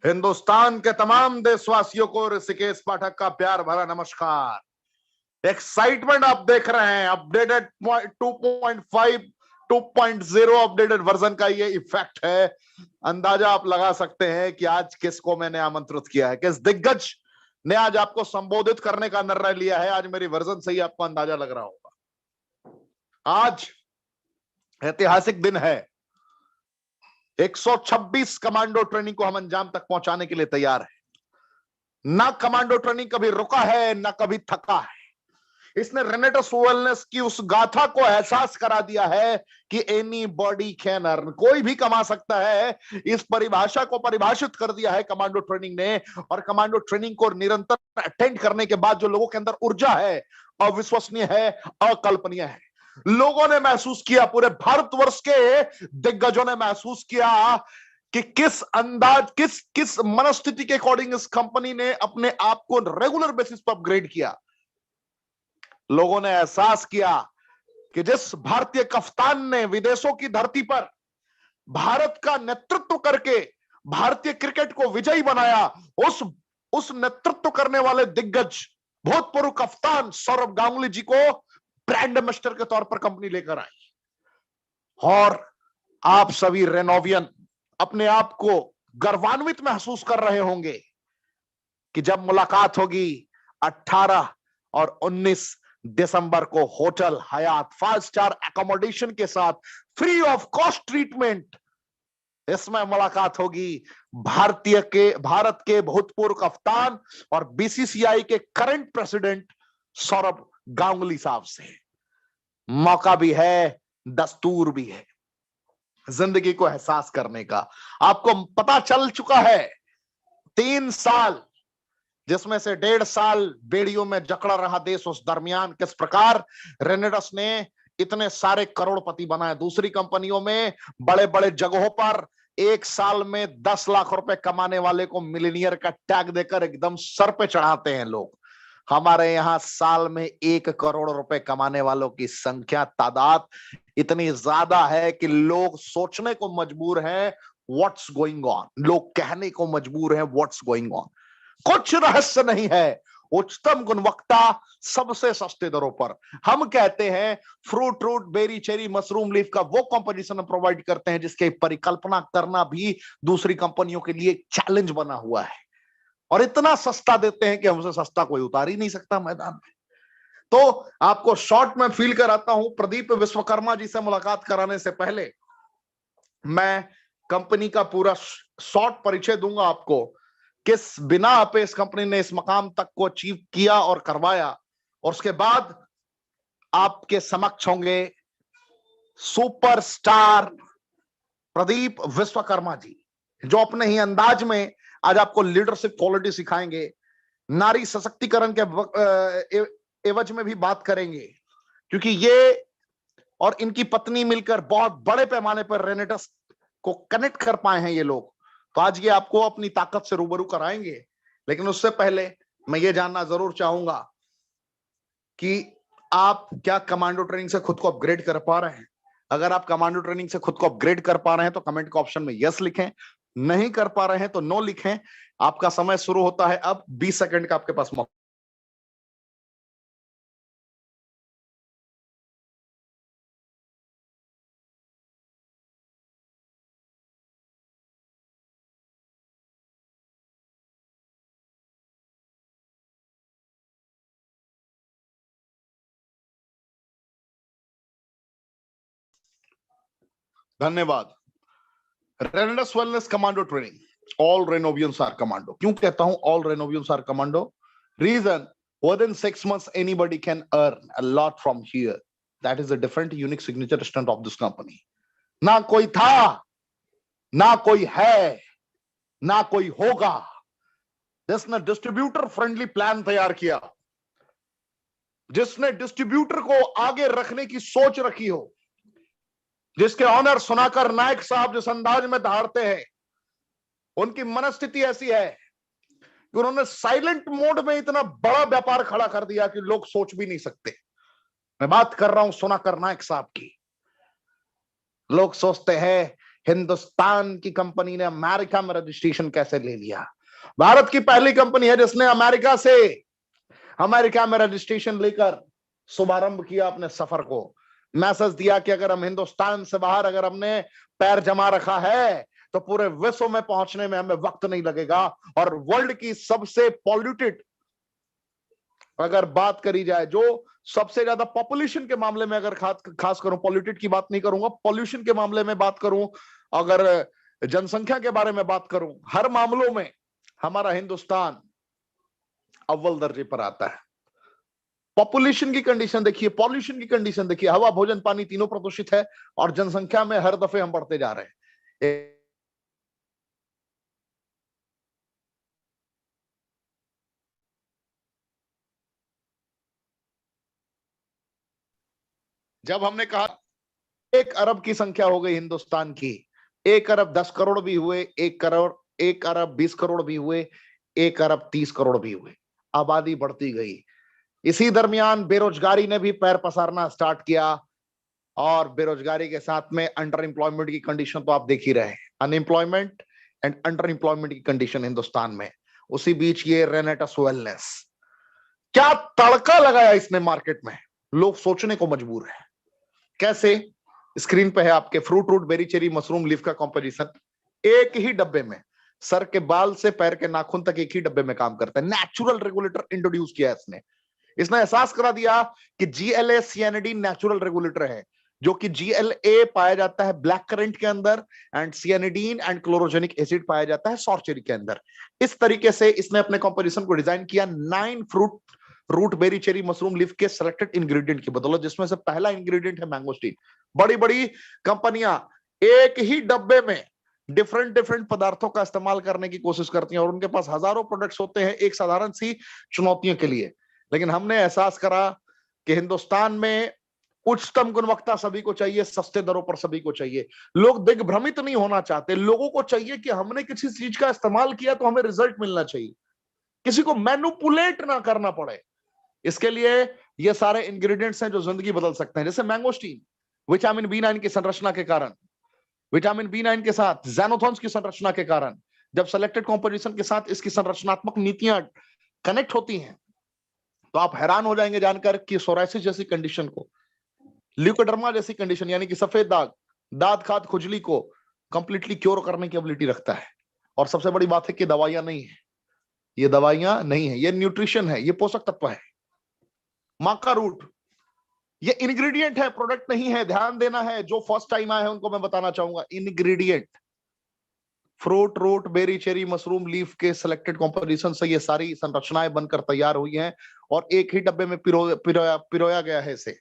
हिंदुस्तान के तमाम देशवासियों को ऋषिकेश पाठक का प्यार भरा नमस्कार। एक्साइटमेंट आप देख रहे हैं। अपडेटेड 2.5 2.0 अपडेटेड वर्जन का ये इफेक्ट है। अंदाजा आप लगा सकते हैं कि आज किसको मैंने आमंत्रित किया है, किस दिग्गज ने आज आपको संबोधित करने का निर्णय लिया है। आज मेरी वर्जन से ही आपको अंदाजा लग रहा होगा। आज ऐतिहासिक दिन है। 126 कमांडो ट्रेनिंग को हम अंजाम तक पहुंचाने के लिए तैयार है। ना कमांडो ट्रेनिंग कभी रुका है, ना कभी थका है। इसने रेनेटस वेलनेस की उस गाथा को एहसास करा दिया है कि एनी बॉडी कैन अर्न, कोई भी कमा सकता है। इस परिभाषा को परिभाषित कर दिया है कमांडो ट्रेनिंग ने। और कमांडो ट्रेनिंग को निरंतर अटेंड करने के बाद जो लोगों के अंदर ऊर्जा है, अविश्वसनीय है, अकल्पनीय है। लोगों ने महसूस किया, पूरे भारतवर्ष के दिग्गजों ने महसूस किया कि किस अंदाज, किस मनस्थिति के अकॉर्डिंग इस कंपनी ने अपने आप को रेगुलर बेसिस पर अपग्रेड किया। लोगों ने एहसास किया कि जिस भारतीय कप्तान ने विदेशों की धरती पर भारत का नेतृत्व करके भारतीय क्रिकेट को विजयी बनाया, उस नेतृत्व करने वाले दिग्गज भूतपूर्व कप्तान सौरव गांगुली जी को ब्रांड एम्बेसडर के तौर पर कंपनी लेकर आई। और आप सभी रेनोवियन अपने आप को गर्वान्वित महसूस कर रहे होंगे कि जब मुलाकात होगी 18 और 19 दिसंबर को होटल हयात 5 स्टार एकोमोडेशन के साथ फ्री ऑफ कॉस्ट ट्रीटमेंट, इसमें मुलाकात होगी भारत के भूतपूर्व कप्तान और बीसीसीआई के करंट प्रेसिडेंट सौरव गांगुली साहब से। मौका भी है, दस्तूर भी है जिंदगी को एहसास करने का। आपको पता चल चुका है 3 साल, जिसमें से 1.5 साल बेड़ियों में जकड़ा रहा देश, उस दरमियान किस प्रकार रेनेडस ने इतने सारे करोड़पति बनाए। दूसरी कंपनियों में बड़े बड़े जगहों पर 1 साल में 10 लाख रुपए कमाने वाले को मिलीनियर का टैग देकर एकदम सर पे चढ़ाते हैं लोग। हमारे यहां साल में 1 करोड़ रुपए कमाने वालों की संख्या, तादाद इतनी ज्यादा है कि लोग सोचने को मजबूर हैं व्हाट्स गोइंग ऑन, लोग कहने को मजबूर हैं व्हाट्स गोइंग ऑन। कुछ रहस्य नहीं है। उच्चतम गुणवत्ता, सबसे सस्ते दरों पर। हम कहते हैं fruit, berry, cherry, mushroom leaf का वो कॉम्पोजिशन प्रोवाइड करते हैं जिसकी परिकल्पना करना भी दूसरी कंपनियों के लिए चैलेंज बना हुआ है। और इतना सस्ता देते हैं कि हमसे सस्ता कोई उतार ही नहीं सकता मैदान में। तो आपको शॉर्ट में फील कराता हूं। प्रदीप विश्वकर्मा जी से मुलाकात कराने से पहले मैं कंपनी का पूरा शॉर्ट परिचय दूंगा आपको, किस बिना पे इस कंपनी ने इस मकाम तक को अचीव किया और करवाया। और उसके बाद आपके समक्ष होंगे सुपरस्टार प्रदीप विश्वकर्मा जी, जो अपने ही अंदाज में आज आपको लीडरशिप क्वालिटी सिखाएंगे, नारी सशक्तिकरण के एवज में भी बात करेंगे, क्योंकि ये और इनकी पत्नी मिलकर बहुत बड़े पैमाने पर रेनेटस को कनेक्ट कर पाए हैं ये लोग। तो आज ये आपको अपनी ताकत से रूबरू कराएंगे। लेकिन उससे पहले मैं ये जानना जरूर चाहूंगा कि आप क्या कमांडो ट्रेनिंग से खुद को अपग्रेड कर पा रहे हैं? अगर आप कमांडो ट्रेनिंग से खुद को अपग्रेड कर पा रहे हैं तो कमेंट के ऑप्शन में यस लिखें, नहीं कर पा रहे हैं तो नो लिखें। आपका समय शुरू होता है अब। 20 सेकंड का आपके पास मौका। धन्यवाद। Renatus wellness commando training, all Renovians are commando. क्यों कहता हूं all Renovians are commando? Reason, within 6 months anybody can earn a lot from here. That is a different unique signature strength of this company. ना कोई था, ना कोई है, ना कोई होगा जिसने डिस्ट्रीब्यूटर फ्रेंडली प्लान तैयार किया, जिसने डिस्ट्रीब्यूटर को आगे रखने की सोच रखी हो, जिसके ऑनर सुनाकर नायक साहब जिस अंदाज में दहाड़ते हैं, उनकी मनस्थिति ऐसी है कि उन्होंने साइलेंट मोड में इतना बड़ा व्यापार खड़ा कर दिया कि लोग सोच भी नहीं सकते। मैं बात कर रहा हूं सुनाकर नायक साहब की। लोग सोचते हैं हिंदुस्तान की कंपनी ने अमेरिका में रजिस्ट्रेशन कैसे ले लिया। भारत की पहली कंपनी है जिसने अमेरिका में रजिस्ट्रेशन लेकर शुभारंभ किया अपने सफर को। मैसेज दिया कि अगर हम हिंदुस्तान से बाहर अगर हमने पैर जमा रखा है तो पूरे विश्व में पहुंचने में हमें वक्त नहीं लगेगा। और वर्ल्ड की सबसे पॉल्यूटेड अगर बात करी जाए, जो सबसे ज्यादा पॉपुलेशन के मामले में अगर खास करूं, पॉल्यूटेड की बात नहीं करूंगा, पॉल्यूशन के मामले में बात करूं, अगर जनसंख्या के बारे में बात करूं, हर मामलों में हमारा हिंदुस्तान अव्वल दर्जे पर आता है। पॉपुलेशन की कंडीशन देखिए, पॉल्यूशन की कंडीशन देखिए, हवा भोजन पानी तीनों प्रदूषित है और जनसंख्या में हर दफे हम बढ़ते जा रहे हैं। जब हमने कहा 1 अरब की संख्या हो गई हिंदुस्तान की, 1 अरब 10 करोड़ भी हुए, 1 अरब 20 करोड़ भी हुए, 1 अरब 30 करोड़ भी हुए, आबादी बढ़ती गई। इसी दरमियान बेरोजगारी ने भी पैर पसारना स्टार्ट किया और बेरोजगारी के साथ में अंडर एम्प्लॉयमेंट की कंडीशन तो आप देख ही रहे हैं, अनएम्प्लॉयमेंट एंड अंडर एम्प्लॉयमेंट की कंडीशन हिंदुस्तान में। उसी बीच ये रेनेटस वेलनेस, क्या तड़का लगाया इसने मार्केट में, लोग सोचने को मजबूर है। कैसे? स्क्रीन पे है आपके, fruit root berry cherry mushroom leaf का कॉम्पोजिशन एक ही डब्बे में, सर के बाल से पैर के नाखून तक एक ही डब्बे में काम करता है। नेचुरल रेगुलेटर इंट्रोड्यूस किया इसने एहसास करा दिया कि GLA सियानिडीन नेचुरल रेगुलेटर है, जो कि GLA पाया जाता है ब्लैक करंट के अंदर एंड सियानिडीन एंड क्लोरोजेनिक एसिड पाया जाता है सौर चेरी के अंदर। इस तरीके से इसने अपने कॉम्पोजिशन को डिजाइन किया 9 fruit root berry cherry mushroom leaf के सिलेक्टेड इंग्रेडिएंट की बदौलत, जिसमें से पहला इंग्रेडिएंट है मैंगोस्टीन। बड़ी बड़ी कंपनियां एक ही डब्बे में डिफरेंट पदार्थों का इस्तेमाल करने की कोशिश करती हैं और उनके पास हजारों प्रोडक्ट्स होते हैं एक साधारण सी चुनौतियों के लिए। लेकिन हमने एहसास करा कि हिंदुस्तान में उच्चतम गुणवत्ता सभी को चाहिए, सस्ते दरों पर सभी को चाहिए। लोग दिग्भ्रमित नहीं होना चाहते, लोगों को चाहिए कि हमने किसी चीज का इस्तेमाल किया तो हमें रिजल्ट मिलना चाहिए, किसी को मैनिपुलेट ना करना पड़े। इसके लिए ये सारे इंग्रेडिएंट्स हैं जो जिंदगी बदल सकते हैं, जैसे मैंगोस्टीन विटामिन B9 की संरचना के कारण, विटामिन B9 के साथ ज़ैनोथॉन्स की संरचना के कारण, जब सेलेक्टेड कॉम्पोजिशन के साथ इसकी संरचनात्मक नीतियां कनेक्ट होती हैं तो आप हैरान हो जाएंगे जानकर कि सोरायसिस जैसी कंडीशन को, ल्यूकोडर्मा जैसी कंडीशन यानी कि सफेद दाग, दांत खाद खुजली को कंप्लीटली क्योर करने की एबिलिटी रखता है। और सबसे बड़ी बात है कि दवाइयां नहीं है, ये दवाइयां नहीं है, ये न्यूट्रिशन है, ये पोषक तत्व है। माका रूट ये इंग्रेडिएंट है, प्रोडक्ट नहीं है, ध्यान देना है। जो फर्स्ट टाइम आए हैं उनको मैं बताना चाहूंगा, ingredient fruit root berry cherry mushroom leaf के सिलेक्टेड कॉम्पोजिशन से ये सारी संरचनाएं बनकर तैयार हुई हैं और एक ही डब्बे में पिरोया गया है इसे।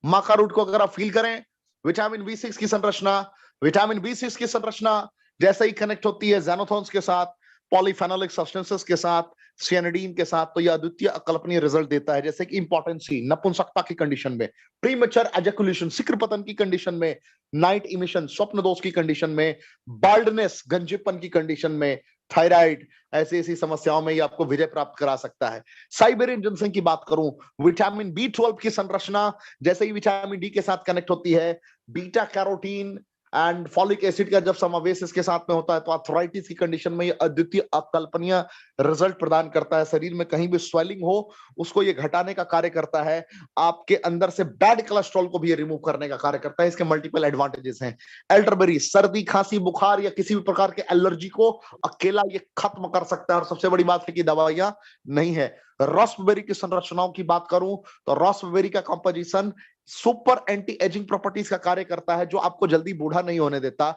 माका रूट को अगर आप फील करें, विटामिन B6 की संरचना, विटामिन B6 की संरचना जैसे ही कनेक्ट होती है ज़ैनोथॉन्स के साथ, पॉलीफेनोलिक सब्सटेंसेस के साथ, सियानिडीन के साथ, तो यह अद्वितीय अकल्पनीय रिजल्ट देता है। जैसे कि इंपॉर्टेंसी नपुंसकता की कंडीशन में, प्रीमेच्योर एजैकुलेशन शीघ्र पतन की कंडीशन में, नाइट इमिशन स्वप्न दोष की कंडीशन में, बाल्डनेस गंजेपन की कंडीशन में, थायराइड ऐसी ऐसी समस्याओं में ये आपको विजय प्राप्त करा सकता है। साइबेरियन जिनसिंग की बात करूं, विटामिन B12 की संरचना जैसे ही विटामिन D के साथ कनेक्ट होती है, beta carotene and folic acid का जब समावेश इसके साथ में होता है तो आर्थराइटिस की कंडीशन में ये अद्वितीय अकल्पनीय रिजल्ट प्रदान करता है। शरीर में कहीं भी स्वेलिंग हो उसको ये घटाने का कार्य करता है, आपके अंदर से बैड कोलेस्ट्रॉल को भी ये रिमूव करने का कार्य करता है। इसके मल्टीपल एडवांटेजेस हैं। एल्डरबेरी सर्दी खांसी बुखार या किसी भी प्रकार के एलर्जी को अकेला ये खत्म कर सकता है और सबसे बड़ी बात है कि दवाइयां नहीं है। रास्पबेरी की संरचनाओं की बात करूं तो रास्पबेरी का composition super anti ageing properties का कार्य करता है, जो आपको जल्दी बूढ़ा नहीं होने देता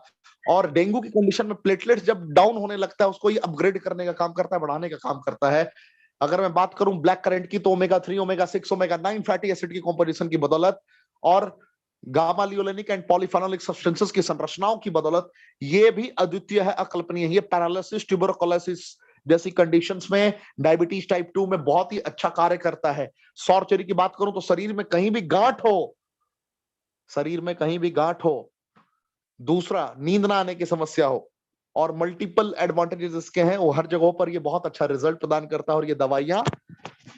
और डेंगू की कंडीशन में प्लेटलेट्स जब डाउन होने लगता है उसको ये अपग्रेड करने का काम करता है, बढ़ाने का काम करता है। अगर मैं बात करूं ब्लैक करंट की तो omega 3 omega 6 omega 9 fatty acid की कंपोजिशन की बदौलत और गामा लियोलेनिक एंड पॉलीफेनोलिक सब्सटेंसेस की संरचनाओं की बदौलत ये भी अद्वितीय है, अकल्पनीय है। ये पैरालिसिस ट्यूबरकुलोसिस जैसी कंडीशंस में, डायबिटीज टाइप 2 में बहुत ही अच्छा कार्य करता है। सौर चेरी की बात करूं तो शरीर में कहीं भी गांठ हो, शरीर में कहीं भी गांठ हो, दूसरा नींद ना आने की समस्या हो और मल्टीपल एडवांटेजेस इसके हैं, वो हर जगहों पर ये बहुत अच्छा रिजल्ट प्रदान करता है। और ये दवाइयां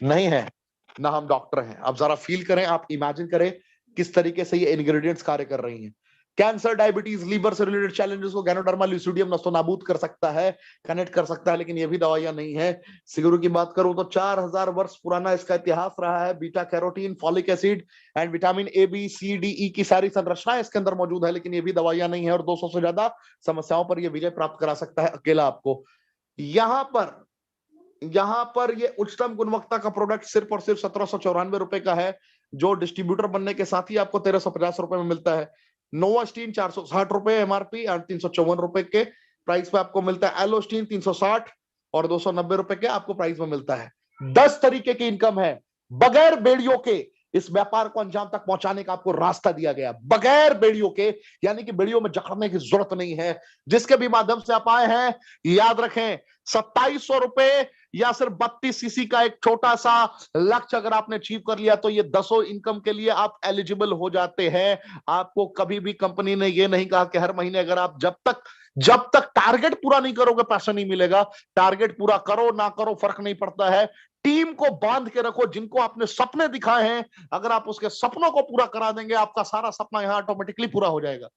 नहीं है ना हम डॉक्टर हैं। आप जरा फील करें, आप इमेजिन करें किस तरीके से ये इंग्रेडिएंट्स कार्य कर रही हैं। कैंसर, डायबिटीज, लीवर से रिलेटेड चैलेंजेस को गैनोडर्मा ल्यूसिडियम नस्तोनाबूद कर सकता है, कनेक्ट कर सकता है, लेकिन ये भी दवाइयां नहीं है। सिगुरु की बात करूं तो 4000 वर्ष पुराना इसका इतिहास रहा है। Beta carotene, folic acid and vitamin A, B, C, D, E की सारी संरचनाएं इसके अंदर मौजूद है, लेकिन ये भी दवाइयां नहीं है। और 200 से ज्यादा समस्याओं पर यह विजय प्राप्त करा सकता है अकेला आपको। यहां पर ये उच्चतम गुणवत्ता का प्रोडक्ट सिर्फ और सिर्फ 1794 रुपए का है, जो डिस्ट्रीब्यूटर बनने के साथ ही आपको 1350 रुपए में मिलता है। नोवास्टीन 460 रुपए एमआरपी और 354 रुपए के प्राइस पे आपको मिलता है। एलोस्टीन 360 और 290 रुपए के आपको प्राइस में मिलता है। 10 तरीके की इनकम है, बगैर बेड़ियों के इस व्यापार को अंजाम तक पहुंचाने का आपको रास्ता दिया गया, बगैर बेड़ियों के, यानी कि बेड़ियों में जकड़ने की जरूरत नहीं है। जिसके भी माध्यम से आप आए हैं, याद रखें 2700 रुपए या सिर्फ 32 सीसी का एक छोटा सा लक्ष्य अगर आपने अचीव कर लिया तो ये 10 इनकम के लिए आप एलिजिबल हो जाते हैं। आपको कभी भी कंपनी ने ये नहीं कहा कि हर महीने अगर आप जब तक टारगेट पूरा नहीं करोगे पैसा नहीं मिलेगा। टारगेट पूरा करो ना करो फर्क नहीं पड़ता है। टीम को बांध के रखो, जिनको आपने सपने दिखाए हैं, अगर आप उसके सपनों को पूरा करा देंगे, आपका सारा सपना यहां ऑटोमेटिकली पूरा हो जाएगा।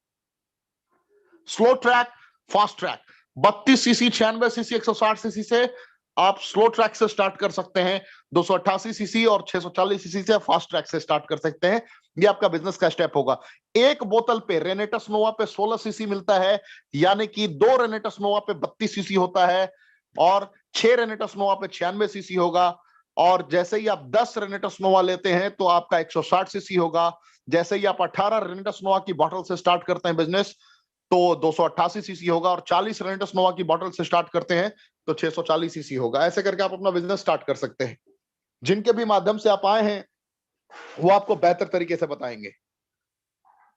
Slow track, fast track, 32 CC, 96 CC, 160 CC से आप स्लो ट्रैक से स्टार्ट कर सकते हैं। 288 सीसी और 640 सीसी से फास्ट ट्रैक से स्टार्ट कर सकते हैं। ये आपका बिजनेस का स्टेप होगा। एक बोतल पे रेनेटस नोवा पे 16 सीसी मिलता है, यानी कि 2 रेनेटस नोवा पे 32 सीसी होता है और 6 रेनेटस नोवा पे 96 सीसी होगा। और जैसे ही आप 10 रेनेटस नोवा लेते हैं तो आपका 160 सीसी होगा। जैसे ही आप 18 रेनेटस नोवा की बॉटल से स्टार्ट करते हैं बिजनेस तो 288 सीसी होगा, और 40 रेनेटस नोवा की बॉटल से स्टार्ट करते हैं तो 640 सीसी होगा। ऐसे करके आप अपना बिजनेस स्टार्ट कर सकते हैं। जिनके भी माध्यम से आप आए हैं वो आपको बेहतर तरीके से बताएंगे।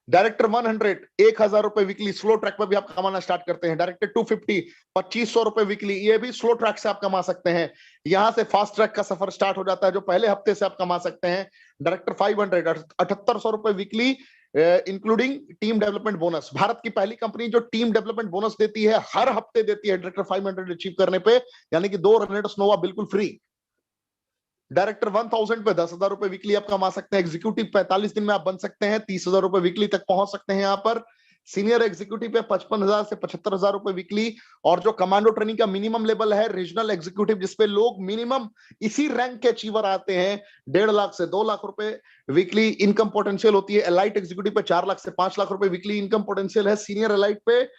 डायरेक्टर 100 1000 रुपए वीकली स्लो ट्रैक पर भी आप कमाना स्टार्ट करते हैं। डायरेक्टर 250 2500 रुपए वीकली, ये भी स्लो ट्रैक से आप कमा सकते हैं। यहां से फास्ट ट्रैक का सफर स्टार्ट हो जाता है, जो पहले हफ्ते से आप कमा सकते हैं। डायरेक्टर 500 7800 रुपए weekly including team development bonus. Bharat की पहली कंपनी जो टीम डेवलपमेंट बोनस देती है, हर हफ्ते देती है डायरेक्टर 500 अचीव करने पे, यानी कि 2 रेनेटस नोवा बिल्कुल फ्री। डायरेक्टर 1000 पे 10,000 रुपए वीकली आप कमा सकते हैं। एग्जीक्यूटिव 45 दिन में आप बन सकते हैं, 30,000 रुपए वीकली तक पहुंच सकते हैं यहां पर। सीनियर एग्जीक्यूटिव पे 55,000 से 75,000 रुपए वीकली। और जो कमांडो ट्रेनिंग का मिनिमम लेवल है रीजनल एग्जीक्यूटिव, जिसपे लोग मिनिमम इसी रैंक के अचीवर आते हैं, 1.5 लाख से 2 लाख रुपए वीकली इनकम पोटेंशियल होती है। एलाइट एग्जीक्यूटिव पे 4 लाख से 5 लाख रुपए वीकली इनकम पोटेंशियल है। सीनियर एलाइट पे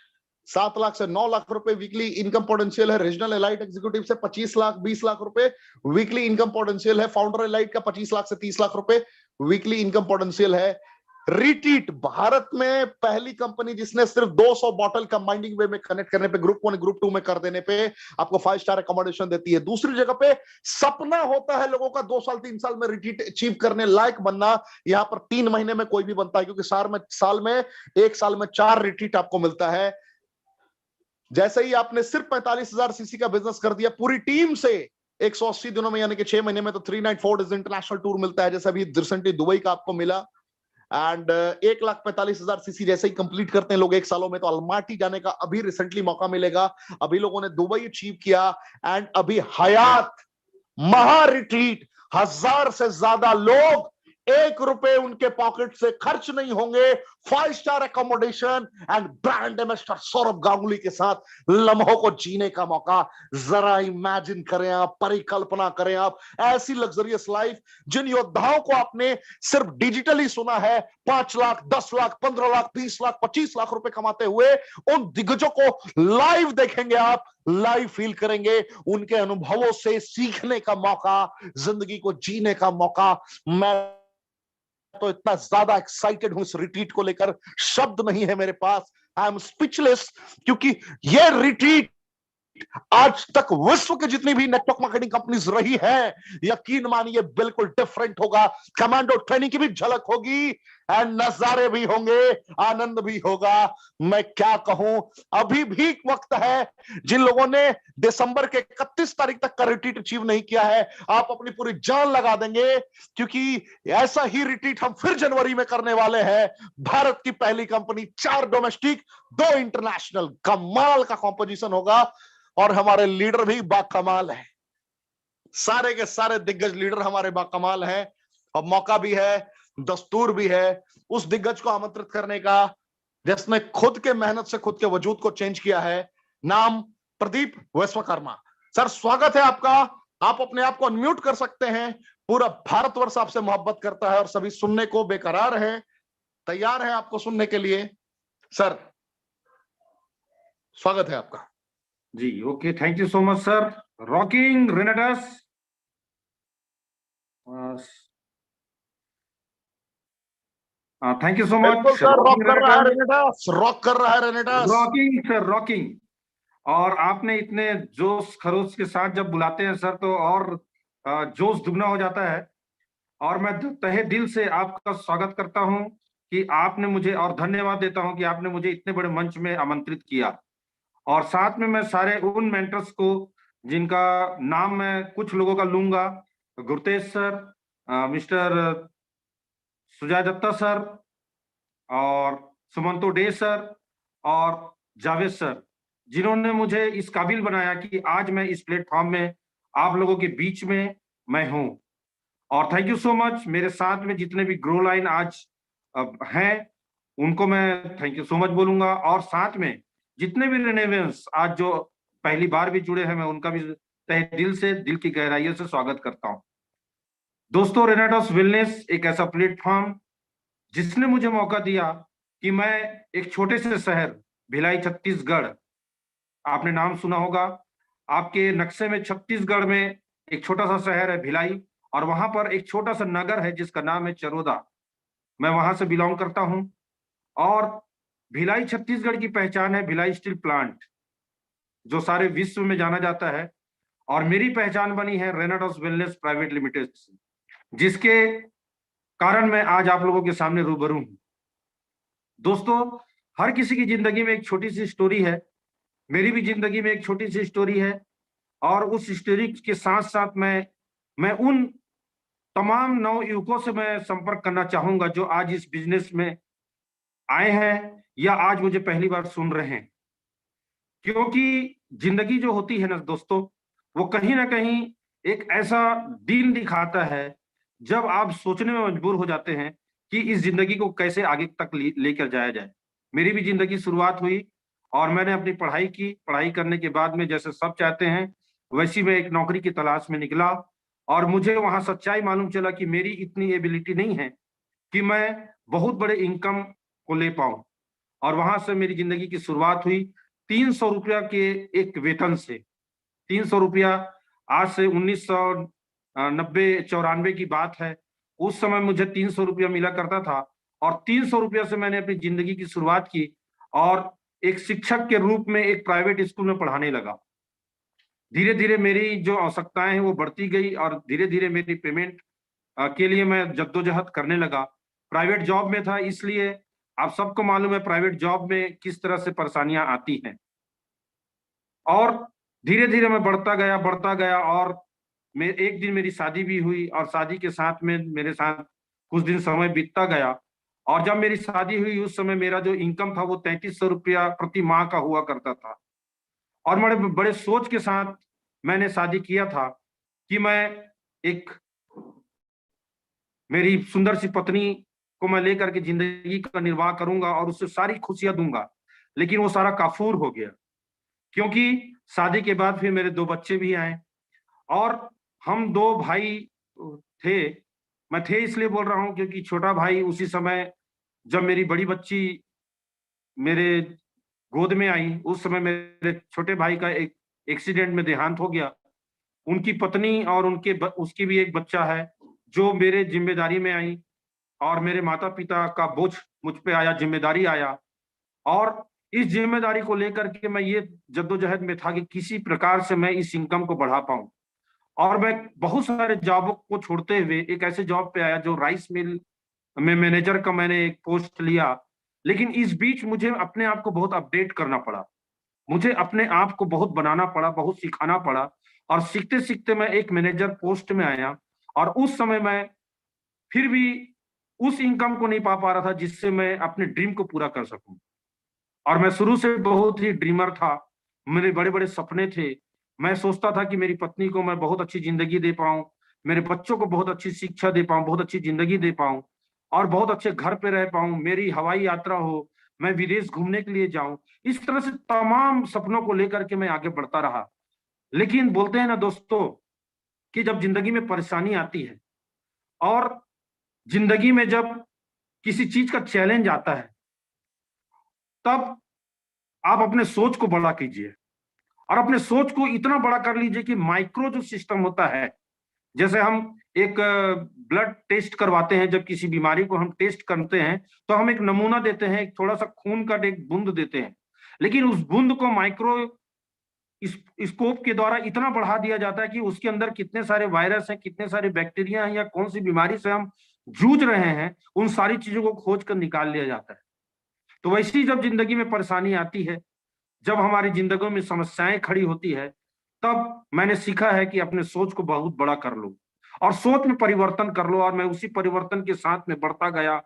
7 लाख से 9 लाख रुपए वीकली इनकम पोटेंशियल है। रीजनल एलाइट एग्जीक्यूटिव से 25 लाख 20 लाख रुपए वीकली इनकम पोटेंशियल है। फाउंडर एलाइट का 25 लाख से 30 लाख रुपए वीकली इनकम पोटेंशियल है। रिट्रीट भारत में पहली कंपनी जिसने सिर्फ 200 बॉटल कंबाइनिंग वे में कनेक्ट करने पे, ग्रुप 1 ग्रुप 2 में कर देने पे आपको 5 स्टार अकोमोडेशन देती है। दूसरी जगह पे सपना होता है लोगों का 2 साल 3 साल में रिट्रीट अचीव करने लायक बनना, यहां पर 3 महीने में कोई भी बनता है, क्योंकि एक साल में 4 रिट्रीट आपको मिलता है। जैसे ही आपने सिर्फ 45,000 सीसी का बिजनेस कर दिया पूरी टीम से 180 दिनों में, यानी कि 6 महीने में, तो 3 नाइट 4 डेज इंटरनेशनल टूर मिलता है, जैसे अभी रिसेंटली दुबई का आपको मिला। एंड 1,45,000 सीसी जैसे ही कंप्लीट करते हैं लोग 1 सालों में, तो अलमाटी जाने का अभी रिसेंटली मौका मिलेगा। अभी लोगों ने दुबई अचीव किया। एंड अभी हयात महा रिट्रीट, 1000 से ज्यादा लोग, 1 रुपए उनके पॉकेट से खर्च नहीं होंगे। 5 star accommodation and brand ambassador Saurabh Ganguly के साथ लम्हों को जीने का मौका। जरा इमेजिन करें आप, परिकल्पना करें आप, ऐसी लग्जरियस लाइफ जिन योद्धाओं को आपने सिर्फ डिजिटली सुना है 5 लाख 10 लाख 15 लाख 20 लाख 25 लाख रुपए कमाते हुए, उन दिग्गजों को लाइव देखेंगे आप, लाइव फील करेंगे, उनके अनुभवों से सीखने का मौका, जिंदगी को जीने का मौका। मैं तो इतना ज्यादा एक्साइटेड हूं इस रिट्रीट को लेकर, शब्द नहीं है मेरे पास। आई एम स्पीचलेस, क्योंकि ये रिट्रीट आज तक विश्व की जितनी भी नेटवर्क मार्केटिंग कंपनीज रही है, यकीन मानिए बिल्कुल डिफरेंट होगा। कमांडो ट्रेनिंग की भी झलक होगी एंड नजारे भी होंगे, आनंद भी होगा। मैं क्या कहूं, अभी भी वक्त है। जिन लोगों ने दिसंबर के 31 तारीख तक का रिट्रीट अचीव नहीं किया है, आप अपनी पूरी जान लगा देंगे, क्योंकि ऐसा ही रिट्रीट हम फिर जनवरी में करने वाले हैं। भारत की पहली कंपनी, 4 डोमेस्टिक 2 इंटरनेशनल, कमाल का कॉम्पोजिशन होगा। और हमारे लीडर भी बाकमाल है, सारे के सारे दिग्गज लीडर हमारे बाकमाल हैं। और मौका भी है, दस्तूर भी है उस दिग्गज को आमंत्रित करने का जिसने खुद के मेहनत से खुद के वजूद को चेंज किया है, नाम प्रदीप विश्वकर्मा। सर स्वागत है आपका। आप अपने आप को अनम्यूट कर सकते हैं। पूरा भारतवर्ष आपसे मोहब्बत करता है और सभी सुनने को बेकरार है, तैयार है आपको सुनने के लिए। सर स्वागत है आपका। जी okay, thank you so much sir. Rocking Renatus, thank you so बिल्कुल मच। सर, रॉक कर रहा है रेनेटस, रॉक कर रहा है रेनेटस। Rocking sir, rocking. और आपने इतने जोश खरोश के साथ जब बुलाते हैं सर तो और जोश दुगना हो जाता है। और मैं तहे दिल से आपका स्वागत करता हूं कि आपने मुझे, और धन्यवाद देता हूं कि आपने मुझे इतने बड़े मंच में आमंत्रित किया। और साथ में मैं सारे उन मेंटर्स को, जिनका नाम मैं कुछ लोगों का लूंगा, Gurtej sir, mister Sujay Datta sir, और सुमंतो डे सर, और जावेद सर, जिन्होंने मुझे इस काबिल बनाया कि आज मैं इस प्लेटफॉर्म में आप लोगों के बीच में मैं हूं। और थैंक यू सो मच। मेरे साथ में जितने भी ग्रो लाइन आज हैं उनको मैं थैंक यू सो मच बोलूंगा। और साथ में जितने भी रेनेवेंस आज जो पहली बार भी जुड़े हैं, मैं उनका भी तहे दिल से, दिल की गहराइयों से स्वागत करता हूं। दोस्तों, रेनेटॉस वेलनेस एक ऐसा प्लेटफॉर्म जिसने मुझे मौका दिया कि मैं एक छोटे से शहर भिलाई छत्तीसगढ़, आपने नाम सुना होगा, आपके नक्शे में छत्तीसगढ़ में एक छोटा सा शहर है भिलाई, और वहां पर एक छोटा सा नगर है जिसका नाम है चरोदा। मैं वहां से बिलोंग करता हूं। और भिलाई छत्तीसगढ़ की पहचान है भिलाई स्टील प्लांट, जो सारे विश्व में जाना जाता है। और मेरी पहचान बनी है रेनेटॉस वेलनेस प्राइवेट लिमिटेड, जिसके कारण मैं आज आप लोगों के सामने रूबरू हूं। दोस्तों, हर किसी की जिंदगी में एक छोटी सी स्टोरी है। मेरी भी जिंदगी में एक छोटी सी स्टोरी है। और उस स्टोरी के साथ साथ मैं उन तमाम नव युवकों से मैं संपर्क करना चाहूंगा जो आज इस बिजनेस में आए हैं या आज मुझे पहली बार सुन रहे हैं। क्योंकि जिंदगी जो होती है ना दोस्तों, वो कहीं ना कहीं एक ऐसा दिन दिखाता है जब आप सोचने में मजबूर हो जाते हैं कि इस जिंदगी को कैसे आगे तक लेकर जाया जाए। मेरी भी जिंदगी शुरुआत हुई और मैंने अपनी पढ़ाई की। पढ़ाई करने के बाद में जैसे सब चाहते हैं वैसी मैं एक नौकरी की तलाश में निकला। और मुझे वहां सच्चाई मालूम चला कि मेरी इतनी एबिलिटी नहीं है कि मैं बहुत बड़े इनकम को ले पाऊं। और वहां से मेरी जिंदगी की शुरुआत हुई 300 रुपया के एक वेतन से। 300 रुपया आज से 1990-94 की बात है। उस समय मुझे 300 रुपया मिला करता था। और 300 रुपया से मैंने अपनी जिंदगी की शुरुआत की और एक शिक्षक के रूप में एक प्राइवेट स्कूल में पढ़ाने लगा। धीरे धीरे मेरी जो आवश्यकताएं हैं वो बढ़ती गई और धीरे धीरे मेरी पेमेंट के लिए मैं जद्दोजहद करने लगा। प्राइवेट जॉब में था, इसलिए आप सबको मालूम है प्राइवेट जॉब में किस तरह से परेशानियां आती हैं। और धीरे धीरे मैं बढ़ता गया और एक दिन मेरी शादी भी हुई और शादी के साथ में मेरे साथ कुछ दिन समय बीतता गया। और जब मेरी शादी हुई उस समय मेरा जो इनकम था वो 3300 रुपया प्रति माह का हुआ करता था। और बड़े बड़े सोच के साथ मैंने शादी किया था कि मैं एक मेरी सुंदर सी पत्नी को मैं लेकर के जिंदगी का निर्वाह करूंगा और उससे सारी खुशियां दूंगा। लेकिन वो सारा काफूर हो गया, क्योंकि शादी के बाद फिर मेरे 2 बच्चे भी आए और हम 2 भाई थे। मैं थे इसलिए बोल रहा हूं क्योंकि छोटा भाई उसी समय जब मेरी बड़ी बच्ची मेरे गोद में आई उस समय मेरे छोटे भाई का एक एक्सीडेंट में देहांत हो गया। उनकी पत्नी और उसकी भी एक बच्चा है जो मेरे जिम्मेदारी में आई और मेरे माता पिता का बोझ मुझ पे आया, जिम्मेदारी आया। और इस जिम्मेदारी को लेकर के मैं ये जद्दोजहद में था कि किसी प्रकार से मैं इस इनकम को बढ़ा पाऊं। और मैं बहुत सारे जॉबों को छोड़ते हुए एक ऐसे जॉब पे आया जो राइस मिल में मैनेजर का मैंने एक पोस्ट लिया। लेकिन इस बीच मुझे अपने आप को बहुत अपडेट करना पड़ा, मुझे अपने आप को बहुत बनाना पड़ा, बहुत सिखाना पड़ा। और सीखते सीखते मैं एक मैनेजर पोस्ट में आया और उस समय मैं फिर भी उस इनकम को नहीं पा पा रहा था जिससे मैं अपने ड्रीम को पूरा कर सकूं। और मैं शुरू से बहुत ही ड्रीमर था, मेरे बड़े बड़े सपने थे। मैं सोचता था कि मेरी पत्नी को मैं बहुत अच्छी जिंदगी दे पाऊं, मेरे बच्चों को बहुत अच्छी शिक्षा दे पाऊं, बहुत अच्छी जिंदगी दे पाऊं और बहुत अच्छे घर पे रह पाऊं। मेरी हवाई यात्रा हो, मैं विदेश घूमने के लिए जाऊं। इस तरह से तमाम सपनों को लेकर के मैं आगे बढ़ता रहा। लेकिन बोलते हैं ना दोस्तों कि जब जिंदगी में परेशानी आती है और जिंदगी में जब किसी चीज का चैलेंज आता है, तब आप अपने सोच को बड़ा कीजिए और अपने सोच को इतना बड़ा कर लीजिए कि माइक्रो जो सिस्टम होता है, जैसे हम एक ब्लड टेस्ट करवाते हैं, जब किसी बीमारी को हम टेस्ट करते हैं तो हम एक नमूना देते हैं, एक थोड़ा सा खून का एक बूंद देते हैं, लेकिन उस बूंद को माइक्रो स्कोप के द्वारा इतना बढ़ा दिया जाता है कि उसके अंदर कितने सारे वायरस हैं, कितने सारे बैक्टीरिया हैं, या कौन सी बीमारी से हम जूझ रहे हैं, उन सारी चीजों को खोज कर निकाल लिया जाता है। तो वैसे ही जब जिंदगी में परेशानी आती है, जब हमारी जिंदगी में समस्याएं खड़ी होती है, तब मैंने सीखा है कि अपने सोच को बहुत बड़ा कर लो और सोच में परिवर्तन कर लो। और मैं उसी परिवर्तन के साथ में बढ़ता गया,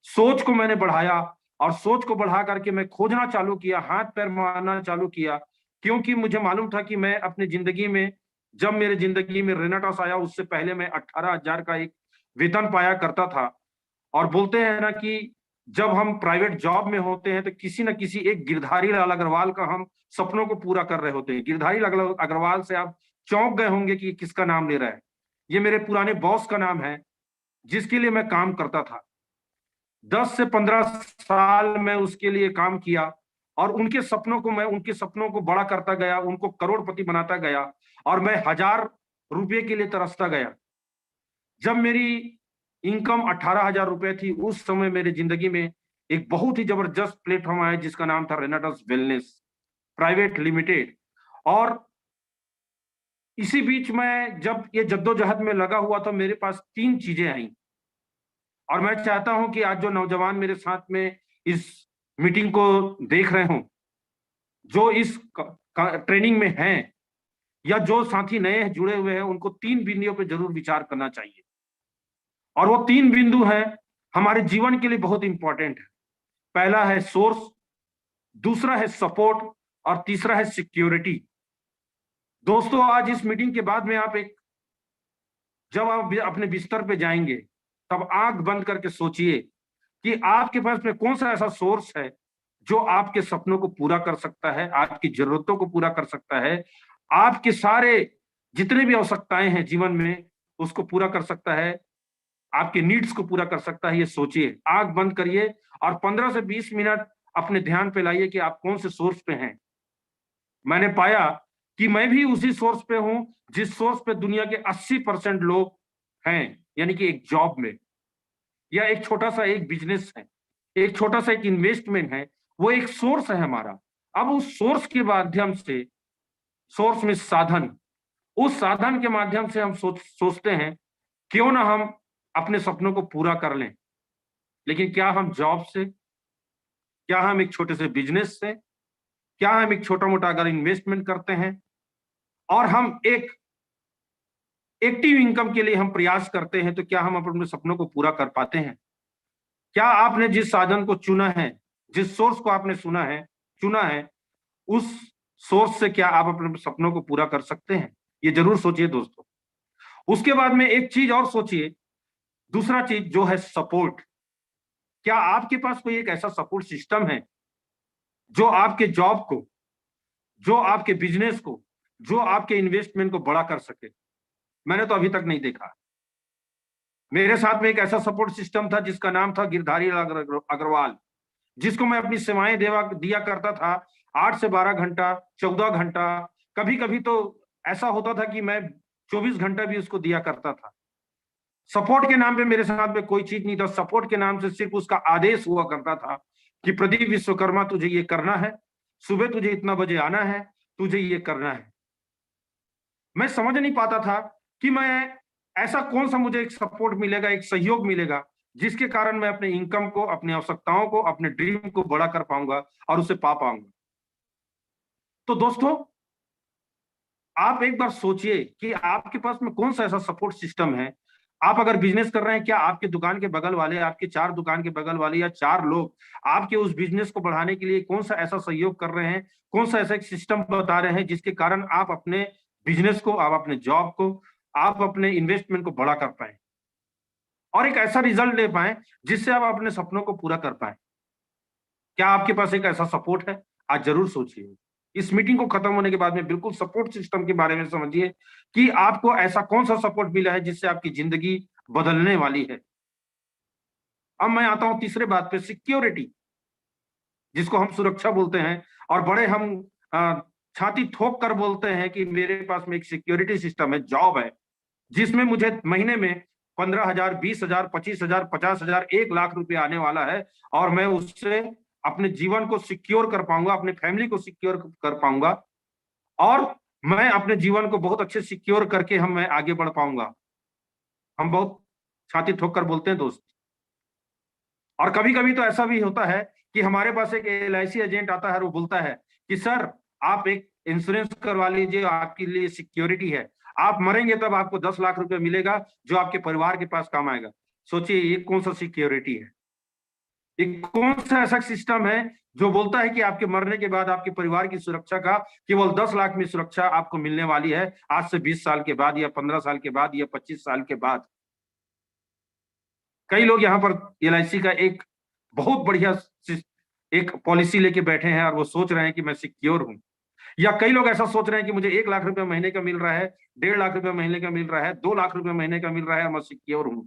सोच को मैंने बढ़ाया और सोच को बढ़ा करके मैं खोजना चालू किया, हाथ पैर मारना चालू किया, क्योंकि मुझे मालूम था कि मैं अपनी जिंदगी में, जब मेरे जिंदगी में रेनेटॉस आया उससे पहले मैं 18,000 का एक वेतन पाया करता था। और बोलते हैं ना कि जब हम प्राइवेट जॉब में होते हैं तो किसी न किसी एक गिरधारी लाल अग्रवाल का हम सपनों को पूरा कर रहे होते हैं। गिरधारी लाल अग्रवाल से आप चौंक गए होंगे कि किसका नाम ले रहा है। ये मेरे पुराने बॉस का नाम है, जिसके लिए मैं काम करता था। 10 से 15 साल मैं उसके लिए काम किया और उनके सपनों को बड़ा करता गया, उनको करोड़पति बनाता गया और मैं 1,000 रुपये के लिए तरसता गया। जब मेरी इनकम 18,000 रुपए थी, उस समय मेरे जिंदगी में एक बहुत ही जबरदस्त प्लेटफॉर्म आया जिसका नाम था रेनेटॉस वेलनेस प्राइवेट लिमिटेड। और इसी बीच में जब ये जद्दोजहद में लगा हुआ तो मेरे पास 3 चीजें आई। और मैं चाहता हूं कि आज जो नौजवान मेरे साथ में इस मीटिंग को देख रहे हों, जो इस ट्रेनिंग में हैं या जो साथी नए जुड़े हुए हैं, उनको 3 बिंदुओं पर जरूर विचार करना चाहिए। और वो 3 बिंदु हैं हमारे जीवन के लिए बहुत इंपॉर्टेंट है। पहला है सोर्स, दूसरा है सपोर्ट और तीसरा है सिक्योरिटी। दोस्तों, आज इस मीटिंग के बाद में जब आप अपने बिस्तर पे जाएंगे, तब आंख बंद करके सोचिए कि आपके पास में कौन सा ऐसा सोर्स है जो आपके सपनों को पूरा कर सकता है, आपकी जरूरतों को पूरा कर सकता है, आपके सारे जितने भी आवश्यकताएं हैं जीवन में उसको पूरा कर सकता है, आपके नीड्स को पूरा कर सकता है। ये सोचिए, आंख बंद करिए और 15 से 20 मिनट अपने ध्यान पे लाइए कि आप कौन से सोर्स पे हैं। मैंने पाया कि मैं भी उसी सोर्स पे हूं जिस सोर्स पे दुनिया के 80% लोग हैं, यानी कि एक जॉब में, या एक छोटा सा एक बिजनेस है, एक छोटा सा एक इन्वेस्टमेंट है, वो एक सोर्स है हमारा। अब उस सोर्स के माध्यम से, सोर्स में साधन, उस साधन के माध्यम से हम सोचते हैं क्यों ना हम अपने सपनों को पूरा कर लें। लेकिन क्या हम जॉब से, क्या हम एक छोटे से बिजनेस से, क्या हम एक छोटा मोटा अगर इन्वेस्टमेंट करते हैं और हम एक एक्टिव इनकम के लिए हम प्रयास करते हैं, तो क्या हम अपने सपनों को पूरा कर पाते हैं? क्या आपने जिस साधन को चुना है, जिस सोर्स को आपने चुना है, उस सोर्स से क्या आप अपने सपनों को पूरा कर सकते हैं? ये जरूर सोचिए दोस्तों। उसके बाद में एक चीज और सोचिए, दूसरा चीज जो है सपोर्ट। क्या आपके पास कोई एक ऐसा सपोर्ट सिस्टम है जो आपके जॉब को, जो आपके बिजनेस को, जो आपके इन्वेस्टमेंट को बड़ा कर सके? मैंने तो अभी तक नहीं देखा। मेरे साथ में एक ऐसा सपोर्ट सिस्टम था जिसका नाम था गिरधारी अग्रवाल, जिसको मैं अपनी सेवाएं दिया करता था 8 से 12 घंटा, 14 घंटा, कभी कभी तो ऐसा होता था कि मैं 24 घंटा भी उसको दिया करता था। सपोर्ट के नाम पे मेरे साथ में कोई चीज नहीं था। सपोर्ट के नाम से सिर्फ उसका आदेश हुआ करता था कि प्रदीप विश्वकर्मा तुझे ये करना है, सुबह तुझे इतना बजे आना है, तुझे ये करना है। मैं समझ नहीं पाता था कि मैं ऐसा कौन सा मुझे एक सपोर्ट मिलेगा, एक सहयोग मिलेगा जिसके कारण मैं अपने इनकम को, अपनी आवश्यकताओं को, अपने ड्रीम को बड़ा कर पाऊंगा और उसे पा पाऊंगा। तो दोस्तों, आप एक बार सोचिए कि आपके पास में कौन सा ऐसा सपोर्ट सिस्टम है। आप अगर बिजनेस कर रहे हैं, क्या आपके दुकान के बगल वाले, आपके 4 दुकान के बगल वाले या 4 लोग आपके उस बिजनेस को बढ़ाने के लिए कौन सा ऐसा सहयोग कर रहे हैं, कौन सा ऐसा एक सिस्टम बता रहे हैं जिसके कारण आप अपने बिजनेस को, आप अपने जॉब को, आप अपने इन्वेस्टमेंट को बड़ा कर पाए और एक ऐसा रिजल्ट ले पाए जिससे आप अपने सपनों को पूरा कर पाए? क्या आपके पास एक ऐसा सपोर्ट है? आज जरूर सोचिए। इस मीटिंग को खत्म होने के बाद में बिल्कुल सपोर्ट सिस्टम के बारे में समझिए कि आपको ऐसा कौन सा सपोर्ट मिला है जिससे आपकी जिंदगी बदलने वाली है। अब मैं आता हूं तीसरे बात पे, सिक्योरिटी, जिसको हम सुरक्षा बोलते हैं, और बड़े हम छाती ठोक कर बोलते हैं कि मेरे पास में एक सिक्योरिटी सिस्टम है, जॉब है, जिसमें मुझे महीने में 15,000, 20,000, 25,000, 50,000, 1 लाख रुपए आने वाला है, और मैं उससे अपने जीवन को सिक्योर कर पाऊंगा, अपने फैमिली को सिक्योर कर पाऊंगा, और मैं अपने जीवन को बहुत अच्छे सिक्योर करके मैं आगे बढ़ पाऊंगा। हम बहुत छाती ठोक कर बोलते हैं दोस्त। और कभी कभी तो ऐसा भी होता है कि हमारे पास एक LIC एजेंट आता है और वो बोलता है कि सर आप एक इंश्योरेंस करवा लीजिए, आपके लिए सिक्योरिटी है, आप मरेंगे तब आपको 10 लाख रुपए मिलेगा जो आपके परिवार के पास काम आएगा। सोचिए ये कौन सा सिक्योरिटी है, ये कौन सा ऐसा सिस्टम है जो बोलता है कि आपके मरने के बाद आपके परिवार की सुरक्षा का केवल 10 लाख में सुरक्षा आपको मिलने वाली है, आज से 20 साल के बाद या 15 साल के बाद या 25 साल के बाद। कई लोग यहाँ पर LIC का एक बहुत बढ़िया एक पॉलिसी लेके बैठे हैं और वो सोच रहे हैं कि मैं सिक्योर हूं, या कई लोग ऐसा सोच रहे हैं कि मुझे 1 लाख रुपए महीने का मिल रहा है, 1.5 लाख रुपए महीने का मिल रहा है, 2 लाख रुपए महीने का मिल रहा है, मैं सिक्योर हूं।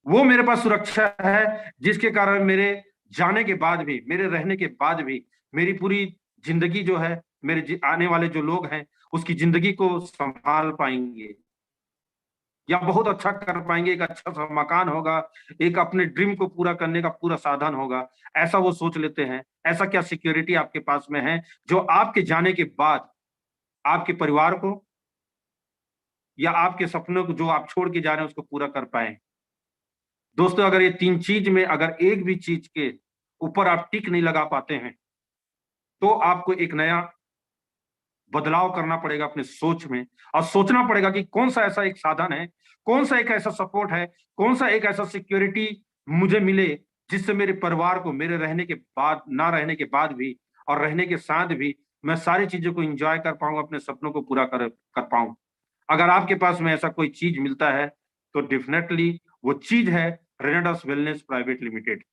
वो मेरे पास सुरक्षा है जिसके कारण मेरे जाने के बाद भी, मेरे रहने के बाद भी मेरी पूरी जिंदगी जो है, मेरे आने वाले जो लोग हैं उसकी जिंदगी को संभाल पाएंगे, या बहुत अच्छा कर पाएंगे, एक अच्छा सा मकान होगा, एक अपने ड्रीम को पूरा करने का पूरा साधन होगा, ऐसा वो सोच लेते हैं। ऐसा क्या सिक्योरिटी आपके पास में है जो आपके जाने के बाद आपके परिवार को या आपके सपनों को जो आप छोड़ के जा रहे हैं उसको पूरा कर पाए? दोस्तों, अगर ये 3 चीज में अगर एक भी चीज के ऊपर आप टिक नहीं लगा पाते हैं तो आपको एक नया बदलाव करना पड़ेगा अपने सोच में, और सोचना पड़ेगा कि कौन सा ऐसा एक साधन है, कौन सा एक ऐसा सपोर्ट है, कौन सा एक ऐसा सिक्योरिटी मुझे मिले जिससे मेरे परिवार को मेरे रहने के बाद, ना रहने के बाद भी और रहने के साथ भी मैं सारी चीजों को एंजॉय कर पाऊं, अपने सपनों को पूरा कर पाऊं। अगर आपके पास में ऐसा कोई चीज मिलता है तो डेफिनेटली वो चीज है रेनेडस वेलनेस प्राइवेट लिमिटेड।